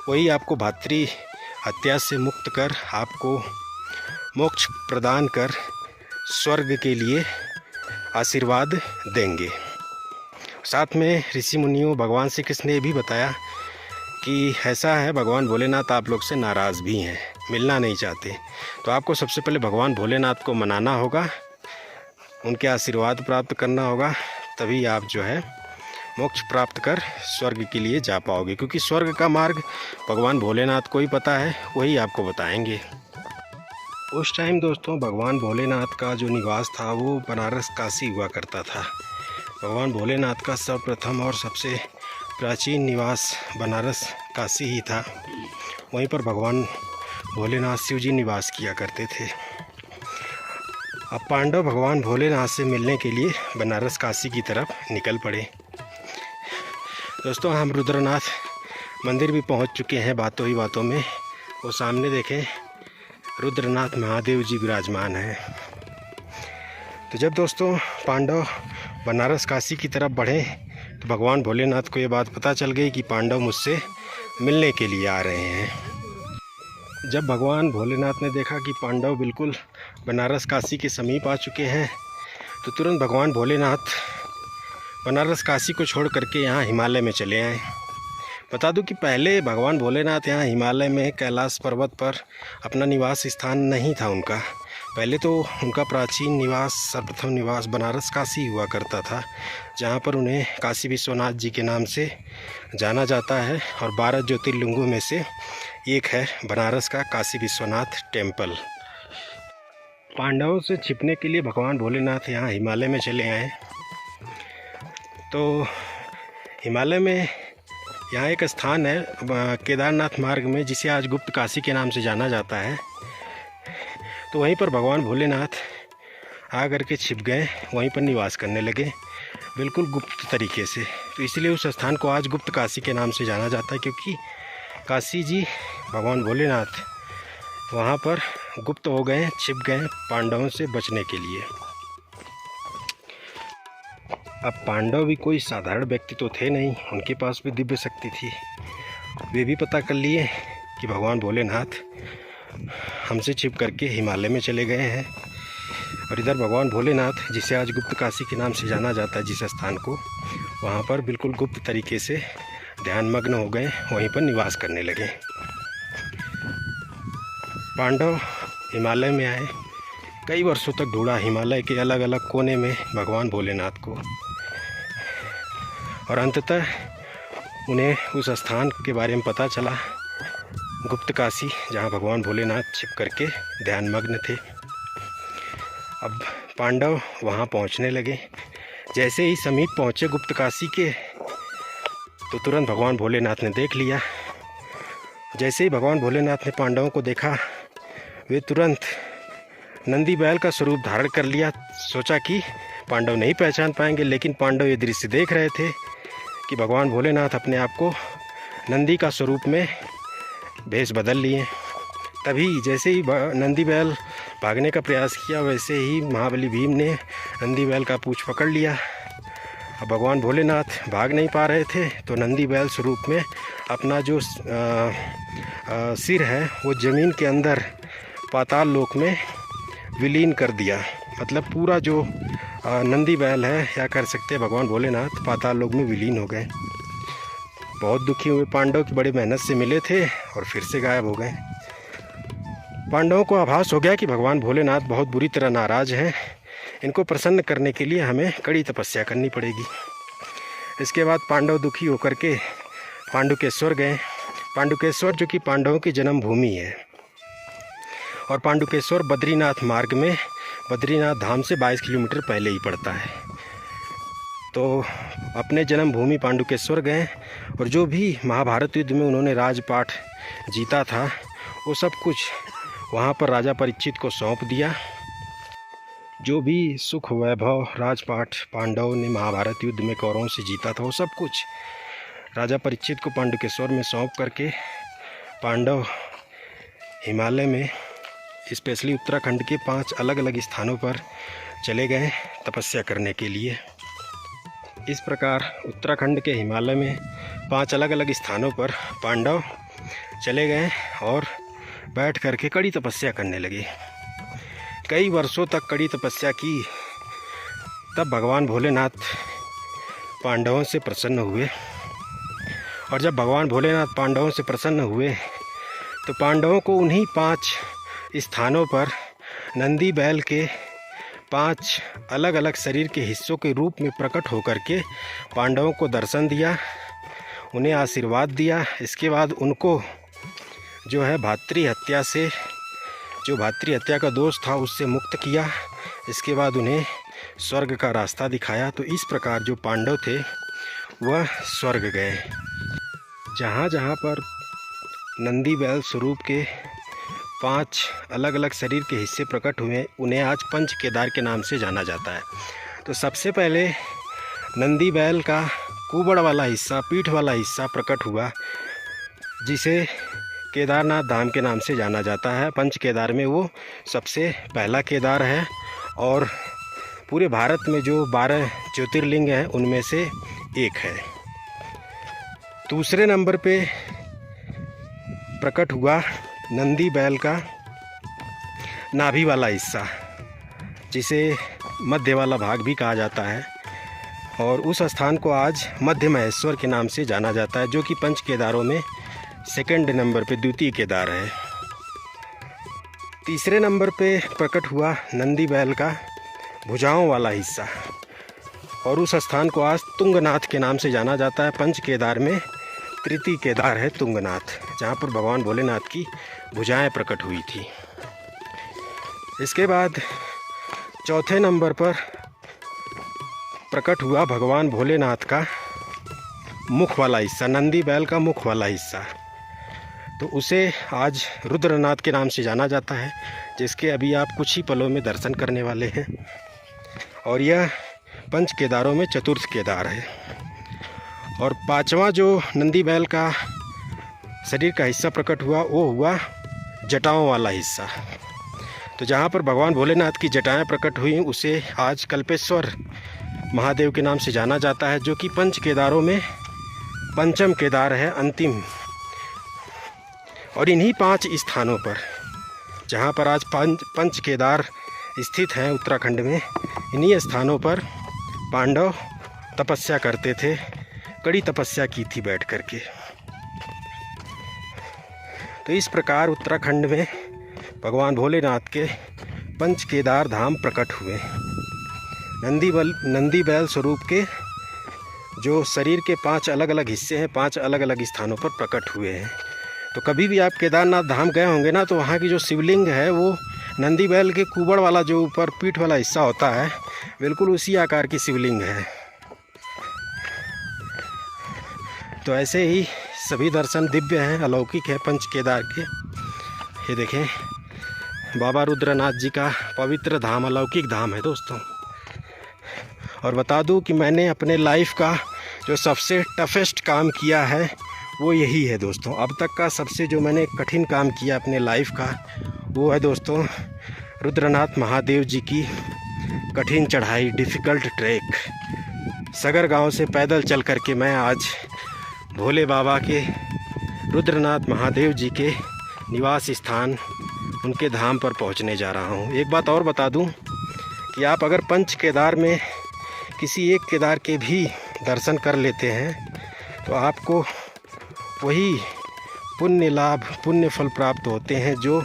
S2: वही आपको भातृ हत्या से मुक्त कर आपको मोक्ष प्रदान कर स्वर्ग के लिए आशीर्वाद देंगे। साथ में ऋषि मुनियों भगवान श्री कृष्ण ने भी बताया कि ऐसा है, भगवान भोलेनाथ आप लोग से नाराज़ भी हैं, मिलना नहीं चाहते। तो आपको सबसे पहले भगवान भोलेनाथ को मनाना होगा, उनके आशीर्वाद प्राप्त करना होगा, तभी आप जो है मोक्ष प्राप्त कर स्वर्ग के लिए जा पाओगे, क्योंकि स्वर्ग का मार्ग भगवान भोलेनाथ को ही पता है, वही आपको बताएंगे। उस टाइम दोस्तों भगवान भोलेनाथ का जो निवास था वो बनारस काशी हुआ करता था। भगवान भोलेनाथ का सर्वप्रथम और सबसे प्राचीन निवास बनारस काशी ही था। वहीं पर भगवान भोलेनाथ शिव जी निवास किया करते थे। अब पांडव भगवान भोलेनाथ से मिलने के लिए बनारस काशी की तरफ निकल पड़े। दोस्तों हम रुद्रनाथ मंदिर भी पहुंच चुके हैं बातों ही बातों में। वो सामने देखें रुद्रनाथ महादेव जी विराजमान हैं। तो जब दोस्तों पांडव बनारस काशी की तरफ बढ़े तो भगवान भोलेनाथ को ये बात पता चल गई कि पांडव मुझसे मिलने के लिए आ रहे हैं। जब भगवान भोलेनाथ ने देखा कि पांडव बिल्कुल बनारस काशी के समीप आ चुके हैं तो तुरंत भगवान भोलेनाथ बनारस काशी को छोड़ करके यहाँ हिमालय में चले आए। बता दूं कि पहले भगवान भोलेनाथ यहाँ हिमालय में कैलाश पर्वत पर अपना निवास स्थान नहीं था उनका। पहले तो उनका प्राचीन निवास सर्वप्रथम निवास बनारस काशी हुआ करता था, जहाँ पर उन्हें काशी विश्वनाथ जी के नाम से जाना जाता है और 12 ज्योतिर्लिंगों में से एक है बनारस का काशी विश्वनाथ टेम्पल। पांडवों से छिपने के लिए भगवान भोलेनाथ यहाँ हिमालय में चले आए। तो हिमालय में यहाँ एक स्थान है केदारनाथ मार्ग में, जिसे आज गुप्त काशी के नाम से जाना जाता है। तो वहीं पर भगवान भोलेनाथ आ करके छिप गए, वहीं पर निवास करने लगे बिल्कुल गुप्त तरीके से। तो इसलिए उस स्थान को आज गुप्त काशी के नाम से जाना जाता है, क्योंकि काशी जी भगवान भोलेनाथ वहाँ पर गुप्त हो गए, छिप गए पांडवों से बचने के लिए। अब पांडव भी कोई साधारण व्यक्ति तो थे नहीं, उनके पास भी दिव्य शक्ति थी। वे भी पता कर लिए कि भगवान भोलेनाथ हमसे छिप करके हिमालय में चले गए हैं, और इधर भगवान भोलेनाथ जिसे आज गुप्त काशी के नाम से जाना जाता है जिस स्थान को, वहाँ पर बिल्कुल गुप्त तरीके से ध्यानमग्न हो गए, वहीं पर निवास करने लगे। पांडव हिमालय में आए, कई वर्षों तक ढूंढा हिमालय के अलग अलग कोने में भगवान भोलेनाथ को, और अंततः उन्हें उस स्थान के बारे में पता चला, गुप्त काशी, जहाँ भगवान भोलेनाथ छिप करके ध्यानमग्न थे। अब पांडव वहाँ पहुँचने लगे। जैसे ही समीप पहुँचे गुप्त काशी के, तो तुरंत भगवान भोलेनाथ ने देख लिया। जैसे ही भगवान भोलेनाथ ने पांडवों को देखा, वे तुरंत नंदी बैल का स्वरूप धारण कर लिया। सोचा कि पांडव नहीं पहचान पाएंगे, लेकिन पांडव ये दृश्य देख रहे थे कि भगवान भोलेनाथ अपने आप को नंदी का स्वरूप में भेष बदल लिए। तभी जैसे ही नंदी बैल भागने का प्रयास किया, वैसे ही महाबली भीम ने नंदी बैल का पूंछ पकड़ लिया। अब भगवान भोलेनाथ भाग नहीं पा रहे थे, तो नंदी बैल स्वरूप में अपना जो सिर है वो ज़मीन के अंदर पाताल लोक में विलीन कर दिया। मतलब पूरा जो नंदी बैल है, या कर सकते हैं भगवान भोलेनाथ पाताल लोक में विलीन हो गए। बहुत दुखी हुए पांडव की बड़ी मेहनत से मिले थे और फिर से गायब हो गए। पांडवों को आभास हो गया कि भगवान भोलेनाथ बहुत बुरी तरह नाराज़ हैं, इनको प्रसन्न करने के लिए हमें कड़ी तपस्या करनी पड़ेगी। इसके बाद पांडव दुखी होकर के पांडुकेश्वर गए। पांडुकेश्वर जो कि पांडवों की जन्मभूमि है, और पांडुकेश्वर बद्रीनाथ मार्ग में बद्रीनाथ धाम से 22 किलोमीटर पहले ही पड़ता है। तो अपने जन्मभूमि पांडुकेश्वर गए, और जो भी महाभारत युद्ध में उन्होंने राजपाट जीता था वो सब कुछ वहाँ पर राजा परीक्षित को सौंप दिया। जो भी सुख वैभव राजपाट पांडव ने महाभारत युद्ध में कौरवों से जीता था वो सब कुछ राजा परीक्षित को पांडुकेश्वर में सौंप करके पांडव हिमालय में स्पेशली उत्तराखंड के 5 अलग अलग स्थानों पर चले गए तपस्या करने के लिए। इस प्रकार उत्तराखंड के हिमालय में 5 अलग अलग स्थानों पर पांडव चले गए और बैठ करके कड़ी तपस्या करने लगे। कई वर्षों तक कड़ी तपस्या की। तब भगवान भोलेनाथ पांडवों से प्रसन्न हुए, और जब भगवान भोलेनाथ पांडवों से प्रसन्न हुए तो पांडवों को उन्हीं 5 स्थानों पर नंदी बैल के 5 अलग अलग शरीर के हिस्सों के रूप में प्रकट होकर के पांडवों को दर्शन दिया, उन्हें आशीर्वाद दिया। इसके बाद उनको जो है भातृ हत्या का दोष था उससे मुक्त किया। इसके बाद उन्हें स्वर्ग का रास्ता दिखाया। तो इस प्रकार जो पांडव थे वह स्वर्ग गए। जहाँ जहाँ पर नंदी बैल स्वरूप के 5 अलग अलग शरीर के हिस्से प्रकट हुए उन्हें आज पंच केदार के नाम से जाना जाता है। तो सबसे पहले नंदी बैल का कुबड़ वाला हिस्सा, पीठ वाला हिस्सा प्रकट हुआ, जिसे केदारनाथ धाम के नाम से जाना जाता है। पंच केदार में वो सबसे पहला केदार है और पूरे भारत में जो 12 ज्योतिर्लिंग हैं उनमें से एक है। दूसरे नंबर पे प्रकट हुआ नंदी बैल का नाभि वाला हिस्सा, जिसे मध्य वाला भाग भी कहा जाता है, और उस स्थान को आज मध्य महेश्वर के नाम से जाना जाता है, जो कि पंच केदारों में सेकंड नंबर पे द्वितीय केदार है। तीसरे नंबर पे प्रकट हुआ नंदी बैल का भुजाओं वाला हिस्सा, और उस स्थान को आज तुंगनाथ के नाम से जाना जाता है। पंच केदार में तृतीय केदार है तुंगनाथ, जहाँ पर भगवान भोलेनाथ की भुजाएं प्रकट हुई थी। इसके बाद चौथे नंबर पर प्रकट हुआ भगवान भोलेनाथ का मुख वाला हिस्सा, नंदी बैल का मुख वाला हिस्सा। तो उसे आज रुद्रनाथ के नाम से जाना जाता है, जिसके अभी आप कुछ ही पलों में दर्शन करने वाले हैं। और यह पंच केदारों में चतुर्थ केदार है। और 5वां जो नंदी बैल का शरीर का हिस्सा प्रकट हुआ वो हुआ जटाओं वाला हिस्सा। तो जहाँ पर भगवान भोलेनाथ की जटाएं प्रकट हुई उसे आज कल्पेश्वर महादेव के नाम से जाना जाता है, जो कि पंच केदारों में पंचम केदार है, अंतिम। और इन्हीं 5 स्थानों पर जहाँ पर आज पंच केदार स्थित हैं उत्तराखंड में, इन्हीं स्थानों पर पांडव तपस्या करते थे, कड़ी तपस्या की थी बैठ करके। तो इस प्रकार उत्तराखंड में भगवान भोलेनाथ के पंच केदार धाम प्रकट हुए। नंदी बैल स्वरूप के जो शरीर के 5 अलग अलग हिस्से हैं 5 अलग अलग स्थानों पर प्रकट हुए हैं। तो कभी भी आप केदारनाथ धाम गए होंगे ना, तो वहाँ की जो शिवलिंग है वो नंदी बैल के कुबड़ वाला जो ऊपर पीठ वाला हिस्सा होता है, बिल्कुल उसी आकार की शिवलिंग है। तो ऐसे ही सभी दर्शन दिव्य हैं, अलौकिक है पंच केदार के। ये देखें बाबा रुद्रनाथ जी का पवित्र धाम, अलौकिक धाम है दोस्तों। और बता दूं कि मैंने अपने लाइफ का जो सबसे टफेस्ट काम किया है वो यही है दोस्तों। अब तक का सबसे जो मैंने कठिन काम किया अपने लाइफ का वो है दोस्तों रुद्रनाथ महादेव जी की कठिन चढ़ाई, डिफ़िकल्ट ट्रैक। सगर गांव से पैदल चल कर के मैं आज भोले बाबा के रुद्रनाथ महादेव जी के निवास स्थान, उनके धाम पर पहुंचने जा रहा हूं। एक बात और बता दूं कि आप अगर पंच केदार में किसी एक केदार के भी दर्शन कर लेते हैं तो आपको वही पुण्य लाभ, पुण्य फल प्राप्त होते हैं जो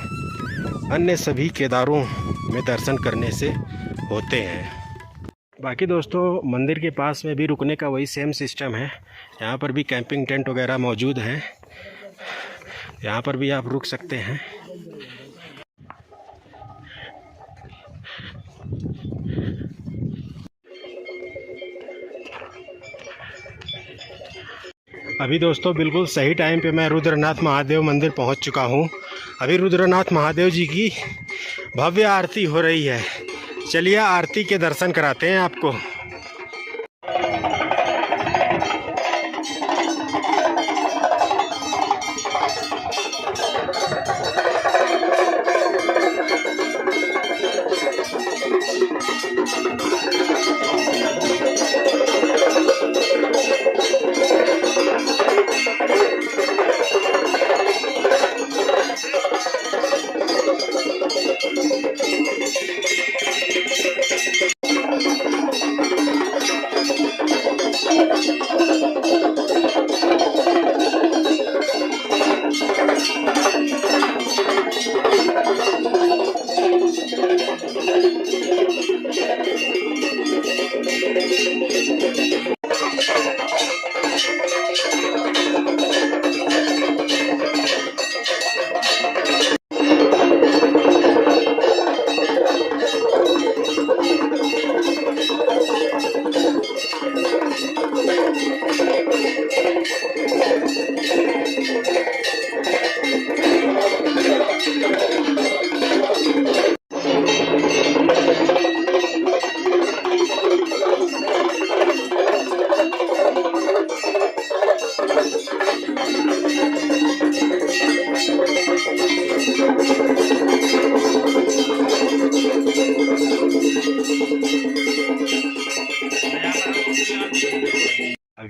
S2: अन्य सभी केदारों में दर्शन करने से होते हैं। बाकी दोस्तों मंदिर के पास में भी रुकने का वही सेम सिस्टम है। यहाँ पर भी कैंपिंग टेंट वगैरह मौजूद हैं, यहाँ पर भी आप रुक सकते हैं। अभी दोस्तों बिल्कुल सही टाइम पे मैं रुद्रनाथ महादेव मंदिर पहुंच चुका हूं। अभी रुद्रनाथ महादेव जी की भव्य आरती हो रही है। चलिए आरती के दर्शन कराते हैं आपको।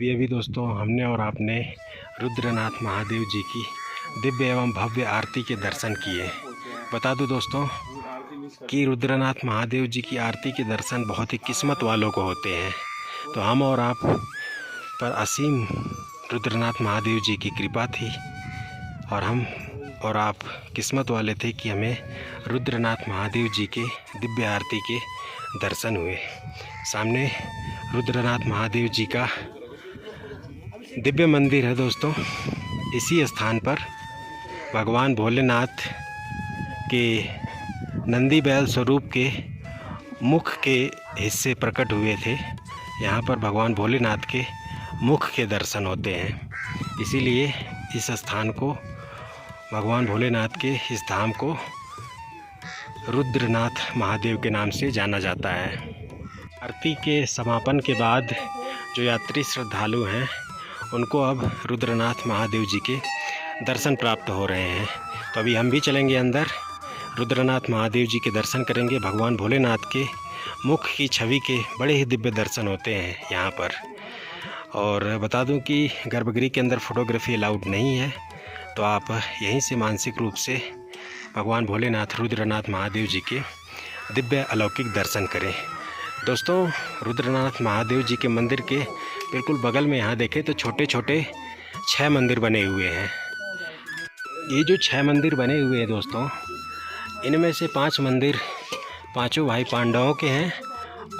S2: अभी दोस्तों हमने और आपने रुद्रनाथ महादेव जी की दिव्य एवं भव्य आरती के दर्शन किए। बता दूं दोस्तों कि रुद्रनाथ महादेव जी की आरती के दर्शन बहुत ही किस्मत वालों को होते हैं। तो हम और आप पर असीम रुद्रनाथ महादेव जी की कृपा थी और हम और आप किस्मत वाले थे कि हमें रुद्रनाथ महादेव जी के दिव्य आरती के दर्शन हुए। सामने रुद्रनाथ महादेव जी का दिव्य मंदिर है दोस्तों। इसी स्थान पर भगवान भोलेनाथ के नंदी बैल स्वरूप के मुख के हिस्से प्रकट हुए थे। यहाँ पर भगवान भोलेनाथ के मुख के दर्शन होते हैं, इसीलिए इस स्थान को भगवान भोलेनाथ के इस धाम को रुद्रनाथ महादेव के नाम से जाना जाता है। आरती के समापन के बाद जो यात्री श्रद्धालु हैं उनको अब रुद्रनाथ महादेव जी के दर्शन प्राप्त हो रहे हैं। तो अभी हम भी चलेंगे अंदर, रुद्रनाथ महादेव जी के दर्शन करेंगे। भगवान भोलेनाथ के मुख की छवि के बड़े ही दिव्य दर्शन होते हैं यहाँ पर। और बता दूं कि गर्भगृह के अंदर फोटोग्राफी अलाउड नहीं है, तो आप यहीं से मानसिक रूप से भगवान भोलेनाथ रुद्रनाथ महादेव जी के दिव्य अलौकिक दर्शन करें। दोस्तों रुद्रनाथ महादेव जी के मंदिर के बिल्कुल बगल में यहाँ देखें तो छोटे छोटे 6 मंदिर बने हुए हैं। ये जो 6 मंदिर बने हुए हैं दोस्तों, इनमें से 5 मंदिर पांचों भाई पांडवों के हैं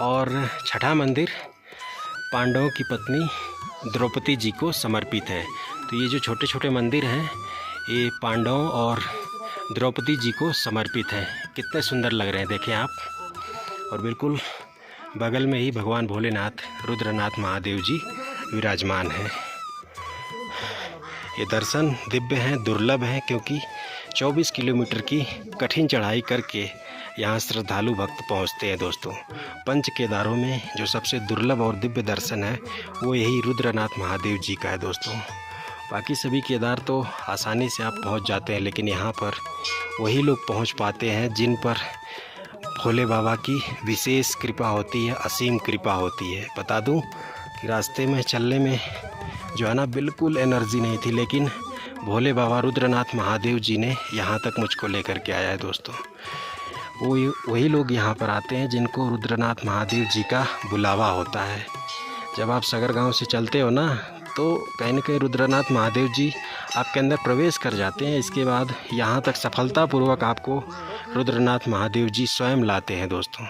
S2: और छठा मंदिर पांडवों की पत्नी द्रौपदी जी को समर्पित है। तो ये जो छोटे छोटे मंदिर हैं ये पांडवों और द्रौपदी जी को समर्पित हैं। कितने सुंदर लग रहे हैं देखें आप। और बिल्कुल बगल में ही भगवान भोलेनाथ रुद्रनाथ महादेव जी विराजमान हैं। ये दर्शन दिव्य हैं, दुर्लभ हैं, क्योंकि 24 किलोमीटर की कठिन चढ़ाई करके यहाँ श्रद्धालु भक्त पहुँचते हैं दोस्तों। पंच केदारों में जो सबसे दुर्लभ और दिव्य दर्शन है वो यही रुद्रनाथ महादेव जी का है दोस्तों। बाकी सभी केदार तो आसानी से आप पहुँच जाते हैं, लेकिन यहाँ पर वही लोग पहुँच पाते हैं जिन पर भोले बाबा की विशेष कृपा होती है, असीम कृपा होती है। बता दूं कि रास्ते में चलने में जो है ना बिल्कुल एनर्जी नहीं थी, लेकिन भोले बाबा रुद्रनाथ महादेव जी ने यहाँ तक मुझको लेकर के आया है दोस्तों। वही लोग यहाँ पर आते हैं जिनको रुद्रनाथ महादेव जी का बुलावा होता है। जब आप सगर गांव से चलते हो ना तो कहीं न कहीं रुद्रनाथ महादेव जी आपके अंदर प्रवेश कर जाते हैं। इसके बाद यहाँ तक सफलतापूर्वक आपको रुद्रनाथ महादेव जी स्वयं लाते हैं दोस्तों।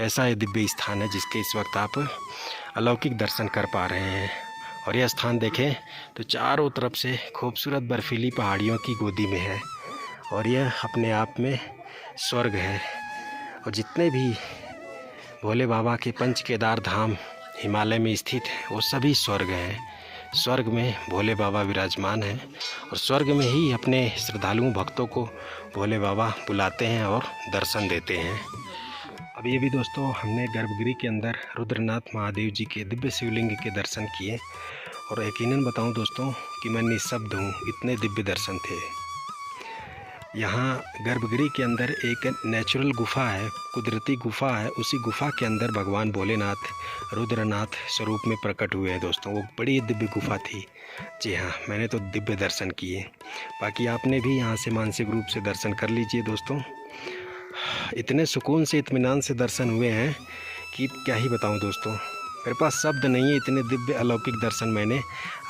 S2: ऐसा ये दिव्य स्थान है जिसके इस वक्त आप अलौकिक दर्शन कर पा रहे हैं। और यह स्थान देखें तो चारों तरफ से खूबसूरत बर्फीली पहाड़ियों की गोदी में है और यह अपने आप में स्वर्ग है। और जितने भी भोले बाबा के पंच केदार धाम हिमालय में स्थित है वो सभी स्वर्ग हैं। स्वर्ग में भोले बाबा विराजमान हैं और स्वर्ग में ही अपने श्रद्धालुओं भक्तों को भोले बाबा बुलाते हैं और दर्शन देते हैं। अभी अभी दोस्तों हमने गर्भगृह के अंदर रुद्रनाथ महादेव जी के दिव्य शिवलिंग के दर्शन किए और यकीनन बताऊं दोस्तों कि मैं निःशब्द हूँ, इतने दिव्य दर्शन थे। यहाँ गर्भगृह के अंदर एक नेचुरल गुफा है, कुदरती गुफा है। उसी गुफा के अंदर भगवान भोलेनाथ रुद्रनाथ स्वरूप में प्रकट हुए हैं दोस्तों। वो बड़ी दिव्य गुफा थी। जी हाँ, मैंने तो दिव्य दर्शन किए। बाकी आपने भी यहाँ से मानसिक रूप से दर्शन कर लीजिए दोस्तों। इतने सुकून से इत्मीनान से दर्शन हुए हैं कि क्या ही बताऊँ दोस्तों, मेरे पास शब्द नहीं है। इतने दिव्य अलौकिक दर्शन मैंने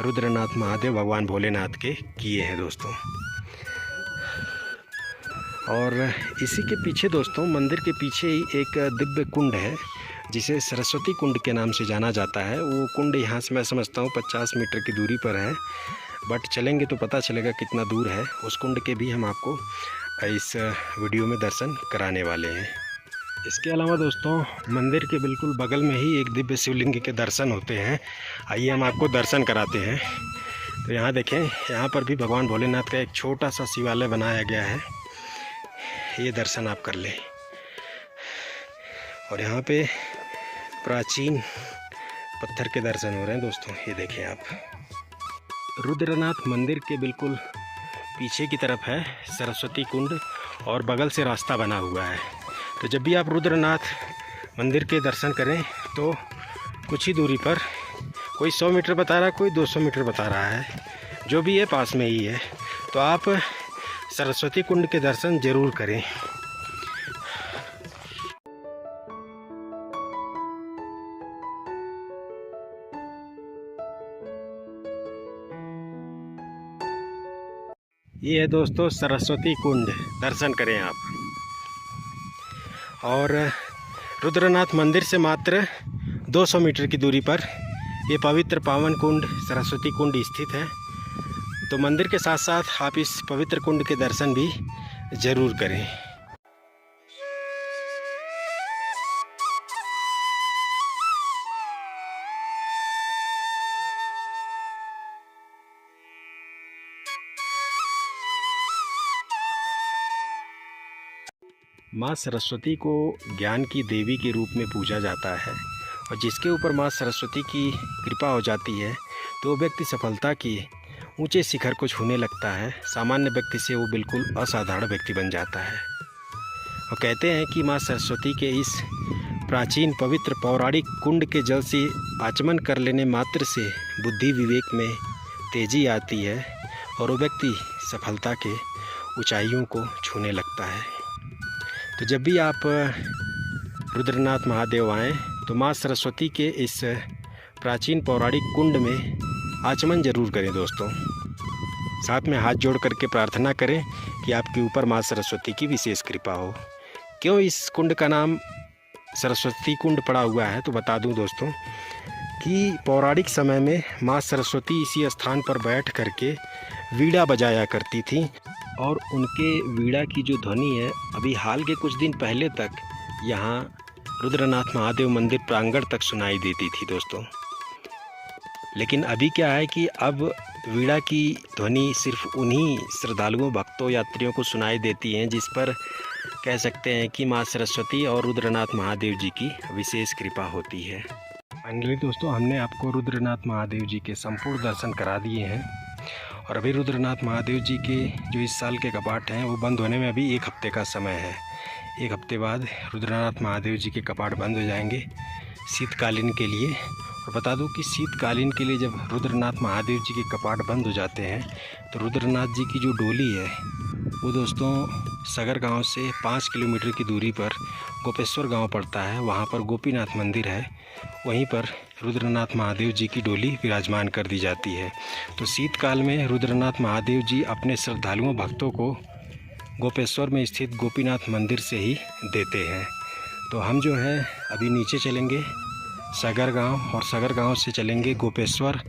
S2: रुद्रनाथ महादेव भगवान भोलेनाथ के किए हैं दोस्तों। और इसी के पीछे दोस्तों, मंदिर के पीछे ही एक दिव्य कुंड है जिसे सरस्वती कुंड के नाम से जाना जाता है। वो कुंड यहाँ से मैं समझता हूँ 50 मीटर की दूरी पर है, बट चलेंगे तो पता चलेगा कितना दूर है। उस कुंड के भी हम आपको इस वीडियो में दर्शन कराने वाले हैं। इसके अलावा दोस्तों, मंदिर के बिल्कुल बगल में ही एक दिव्य शिवलिंग के दर्शन होते हैं। आइए हम आपको दर्शन कराते हैं। तो यहाँ देखें, यहाँ पर भी भगवान भोलेनाथ का एक छोटा सा शिवालय बनाया गया है। ये दर्शन आप कर लें। और यहाँ पे प्राचीन पत्थर के दर्शन हो रहे हैं दोस्तों। ये देखें आप, रुद्रनाथ मंदिर के बिल्कुल पीछे की तरफ है सरस्वती कुंड और बगल से रास्ता बना हुआ है। तो जब भी आप रुद्रनाथ मंदिर के दर्शन करें तो कुछ ही दूरी पर, कोई 100 मीटर बता रहा है, कोई 200 मीटर बता रहा है, जो भी है पास में ही है, तो आप सरस्वती कुंड के दर्शन ज़रूर करें। ये है दोस्तों सरस्वती कुंड, दर्शन करें आप। और रुद्रनाथ मंदिर से मात्र 200 मीटर की दूरी पर ये पवित्र पावन कुंड सरस्वती कुंड स्थित है। तो मंदिर के साथ साथ आप इस पवित्र कुंड के दर्शन भी ज़रूर करें। माँ सरस्वती को ज्ञान की देवी के रूप में पूजा जाता है और जिसके ऊपर माँ सरस्वती की कृपा हो जाती है तो वो व्यक्ति सफलता की ऊंचे शिखर को छूने लगता है। सामान्य व्यक्ति से वो बिल्कुल असाधारण व्यक्ति बन जाता है। और कहते हैं कि माँ सरस्वती के इस प्राचीन पवित्र पौराणिक कुंड के जल से आचमन कर लेने मात्र से बुद्धि विवेक में तेजी आती है और वो व्यक्ति सफलता के ऊंचाइयों को छूने लगता है। तो जब भी आप रुद्रनाथ महादेव आएँ तो माँ सरस्वती के इस प्राचीन पौराणिक कुंड में आचमन जरूर करें दोस्तों। साथ में हाथ जोड़ करके प्रार्थना करें कि आपके ऊपर माँ सरस्वती की विशेष कृपा हो। क्यों इस कुंड का नाम सरस्वती कुंड पड़ा हुआ है, तो बता दूं दोस्तों कि पौराणिक समय में माँ सरस्वती इसी स्थान पर बैठ करके वीणा बजाया करती थी और उनके वीणा की जो ध्वनि है अभी हाल के कुछ दिन पहले तक यहाँ रुद्रनाथ महादेव मंदिर प्रांगण तक सुनाई देती थी दोस्तों। लेकिन अभी क्या है कि अब वीणा की ध्वनि सिर्फ उन्हीं श्रद्धालुओं, भक्तों, यात्रियों को सुनाई देती हैं जिस पर कह सकते हैं कि माँ सरस्वती और रुद्रनाथ महादेव जी की विशेष कृपा होती है। फाइनली दोस्तों, हमने आपको रुद्रनाथ महादेव जी के संपूर्ण दर्शन करा दिए हैं और अभी रुद्रनाथ महादेव जी के जो इस साल के कपाट हैं वो बंद होने में अभी 1 हफ्ते का समय है। 1 हफ्ते बाद रुद्रनाथ महादेव जी के कपाट बंद हो जाएंगे शीतकालीन के लिए। और बता दूं कि शीतकालीन के लिए जब रुद्रनाथ महादेव जी के कपाट बंद हो जाते हैं तो रुद्रनाथ जी की जो डोली है वो दोस्तों सगर गांव से 5 किलोमीटर की दूरी पर गोपेश्वर गांव पड़ता है। वहां पर गोपीनाथ मंदिर है, वहीं पर रुद्रनाथ महादेव जी की डोली विराजमान कर दी जाती है। तो शीतकाल में रुद्रनाथ महादेव जी अपने श्रद्धालुओं भक्तों को गोपेश्वर में स्थित गोपीनाथ मंदिर से ही देते हैं। तो हम जो है अभी नीचे चलेंगे सगर गांव और सगर गांव से चलेंगे गोपेश्वर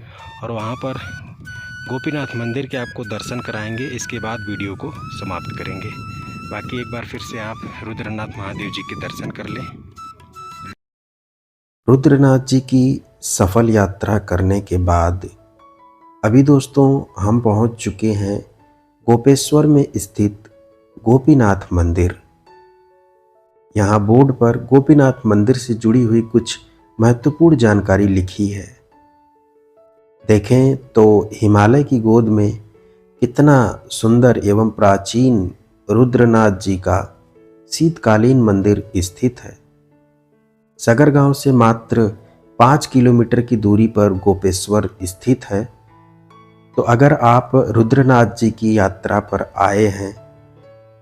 S2: और वहां पर गोपीनाथ मंदिर के आपको दर्शन कराएंगे। इसके बाद वीडियो को समाप्त करेंगे। बाकी एक बार फिर से आप रुद्रनाथ महादेव जी के दर्शन कर लें।
S4: रुद्रनाथ जी की सफल यात्रा करने के बाद अभी दोस्तों हम पहुंच चुके हैं गोपेश्वर में स्थित गोपीनाथ मंदिर। यहाँ बोर्ड पर गोपीनाथ मंदिर से जुड़ी हुई कुछ महत्वपूर्ण जानकारी लिखी है। देखें तो हिमालय की गोद में कितना सुंदर एवं प्राचीन रुद्रनाथ जी का शीतकालीन मंदिर स्थित है। सगर गांव से मात्र 5 किलोमीटर की दूरी पर गोपेश्वर स्थित है। तो अगर आप रुद्रनाथ जी की यात्रा पर आए हैं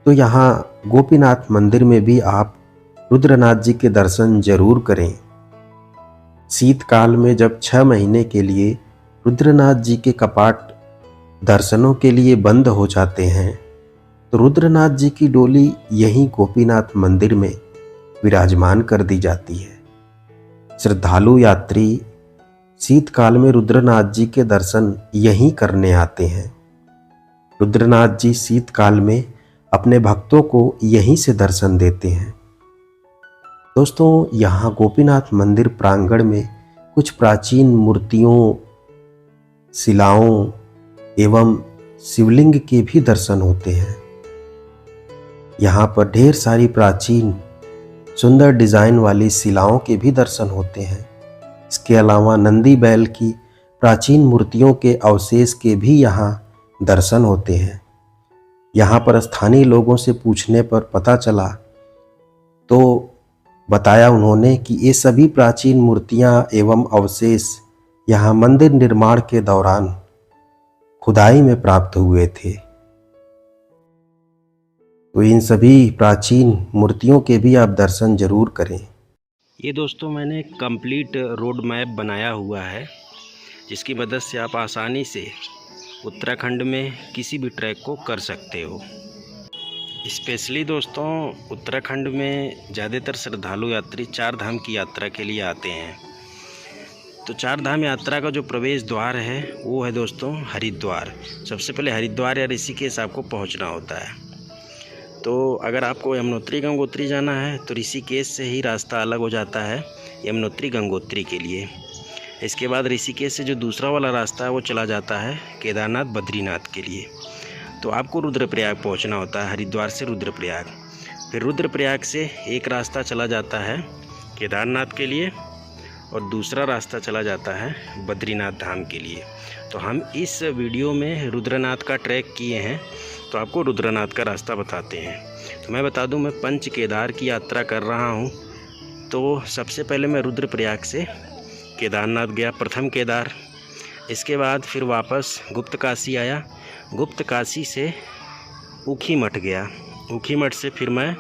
S4: तो यहाँ गोपीनाथ मंदिर में भी आप रुद्रनाथ जी के दर्शन जरूर करें। शीतकाल में जब 6 महीने के लिए रुद्रनाथ जी के कपाट दर्शनों के लिए बंद हो जाते हैं तो रुद्रनाथ जी की डोली यहीं गोपीनाथ मंदिर में विराजमान कर दी जाती है। श्रद्धालु यात्री शीतकाल में रुद्रनाथ जी के दर्शन यहीं करने आते हैं। रुद्रनाथ जी शीतकाल में अपने भक्तों को यहीं से दर्शन देते हैं। दोस्तों, यहाँ गोपीनाथ मंदिर प्रांगण में कुछ प्राचीन मूर्तियों, शिलाओं एवं शिवलिंग के भी दर्शन होते हैं। यहाँ पर ढेर सारी प्राचीन सुंदर डिजाइन वाली शिलाओं के भी दर्शन होते हैं। इसके अलावा नंदी बैल की प्राचीन मूर्तियों के अवशेष के भी यहाँ दर्शन होते हैं। यहाँ पर स्थानीय लोगों से पूछने पर पता चला तो बताया उन्होंने कि ये सभी प्राचीन मूर्तियाँ एवं अवशेष यहाँ मंदिर निर्माण के दौरान खुदाई में प्राप्त हुए थे। तो इन सभी प्राचीन मूर्तियों के भी आप दर्शन जरूर करें।
S1: ये दोस्तों मैंने कंप्लीट रोड मैप बनाया हुआ है, जिसकी मदद से आप आसानी से उत्तराखंड में किसी भी ट्रैक को कर सकते हो। स्पेशली दोस्तों, उत्तराखंड में ज़्यादातर श्रद्धालु यात्री 4 धाम की यात्रा के लिए आते हैं। तो 4 धाम यात्रा का जो प्रवेश द्वार है वो है दोस्तों हरिद्वार। सबसे पहले हरिद्वार या ऋषिकेश आपको पहुंचना होता है। तो अगर आपको यमुनोत्री गंगोत्री जाना है तो ऋषिकेश से ही रास्ता अलग हो जाता है यमुनोत्री गंगोत्री के लिए। इसके बाद ऋषिकेश से जो दूसरा वाला रास्ता है वो चला जाता है केदारनाथ बद्रीनाथ के लिए। तो आपको रुद्रप्रयाग पहुंचना होता है हरिद्वार से रुद्रप्रयाग। फिर रुद्रप्रयाग से एक रास्ता चला जाता है केदारनाथ के लिए और दूसरा रास्ता चला जाता है बद्रीनाथ धाम के लिए। तो हम इस वीडियो में रुद्रनाथ का ट्रैक किए हैं, तो आपको रुद्रनाथ का रास्ता बताते हैं। तो मैं बता दूं, मैं पंच केदार की यात्रा कर रहा हूं। तो सबसे पहले मैं रुद्रप्रयाग से केदारनाथ गया, प्रथम केदार। इसके बाद फिर वापस गुप्त काशी आया, गुप्त काशी से ऊखीमठ गया, ऊखीमठ से फिर मैं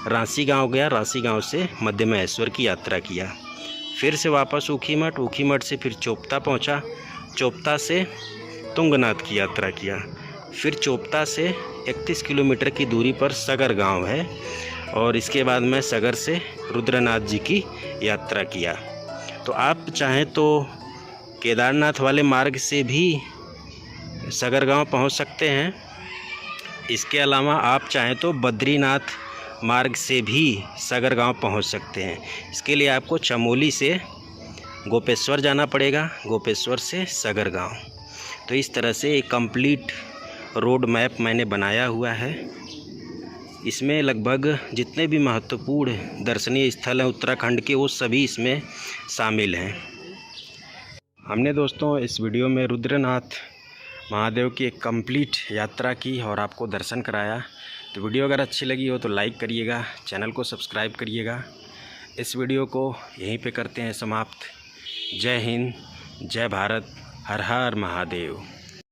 S1: रांसी गांव गया, रांसी गांव से मध्य महेश्वर की यात्रा किया। फिर से वापस ऊखीमठ, ऊखीमठ से फिर चोपता पहुंचा, चोपता से तुंगनाथ की यात्रा किया। फिर चोपता से 31 किलोमीटर की दूरी पर सगर गांव है और इसके बाद मैं सगर से रुद्रनाथ जी की यात्रा किया। तो आप चाहें तो केदारनाथ वाले मार्ग से भी सगर गांव पहुंच सकते हैं। इसके अलावा आप चाहें तो बद्रीनाथ मार्ग से भी सगर गांव पहुंच सकते हैं। इसके लिए आपको चमोली से गोपेश्वर जाना पड़ेगा, गोपेश्वर से सगर गांव। तो इस तरह से एक कंप्लीट रोड मैप मैंने बनाया हुआ है। इसमें लगभग जितने भी महत्वपूर्ण दर्शनीय स्थल हैं उत्तराखंड के, वो सभी इसमें शामिल हैं। हमने दोस्तों इस वीडियो में रुद्रनाथ महादेव की एक कंप्लीट यात्रा की और आपको दर्शन कराया। तो वीडियो अगर अच्छी लगी हो तो लाइक करिएगा, चैनल को सब्सक्राइब करिएगा। इस वीडियो को यहीं पे करते हैं समाप्त। जय हिंद, जय भारत, हर हर महादेव।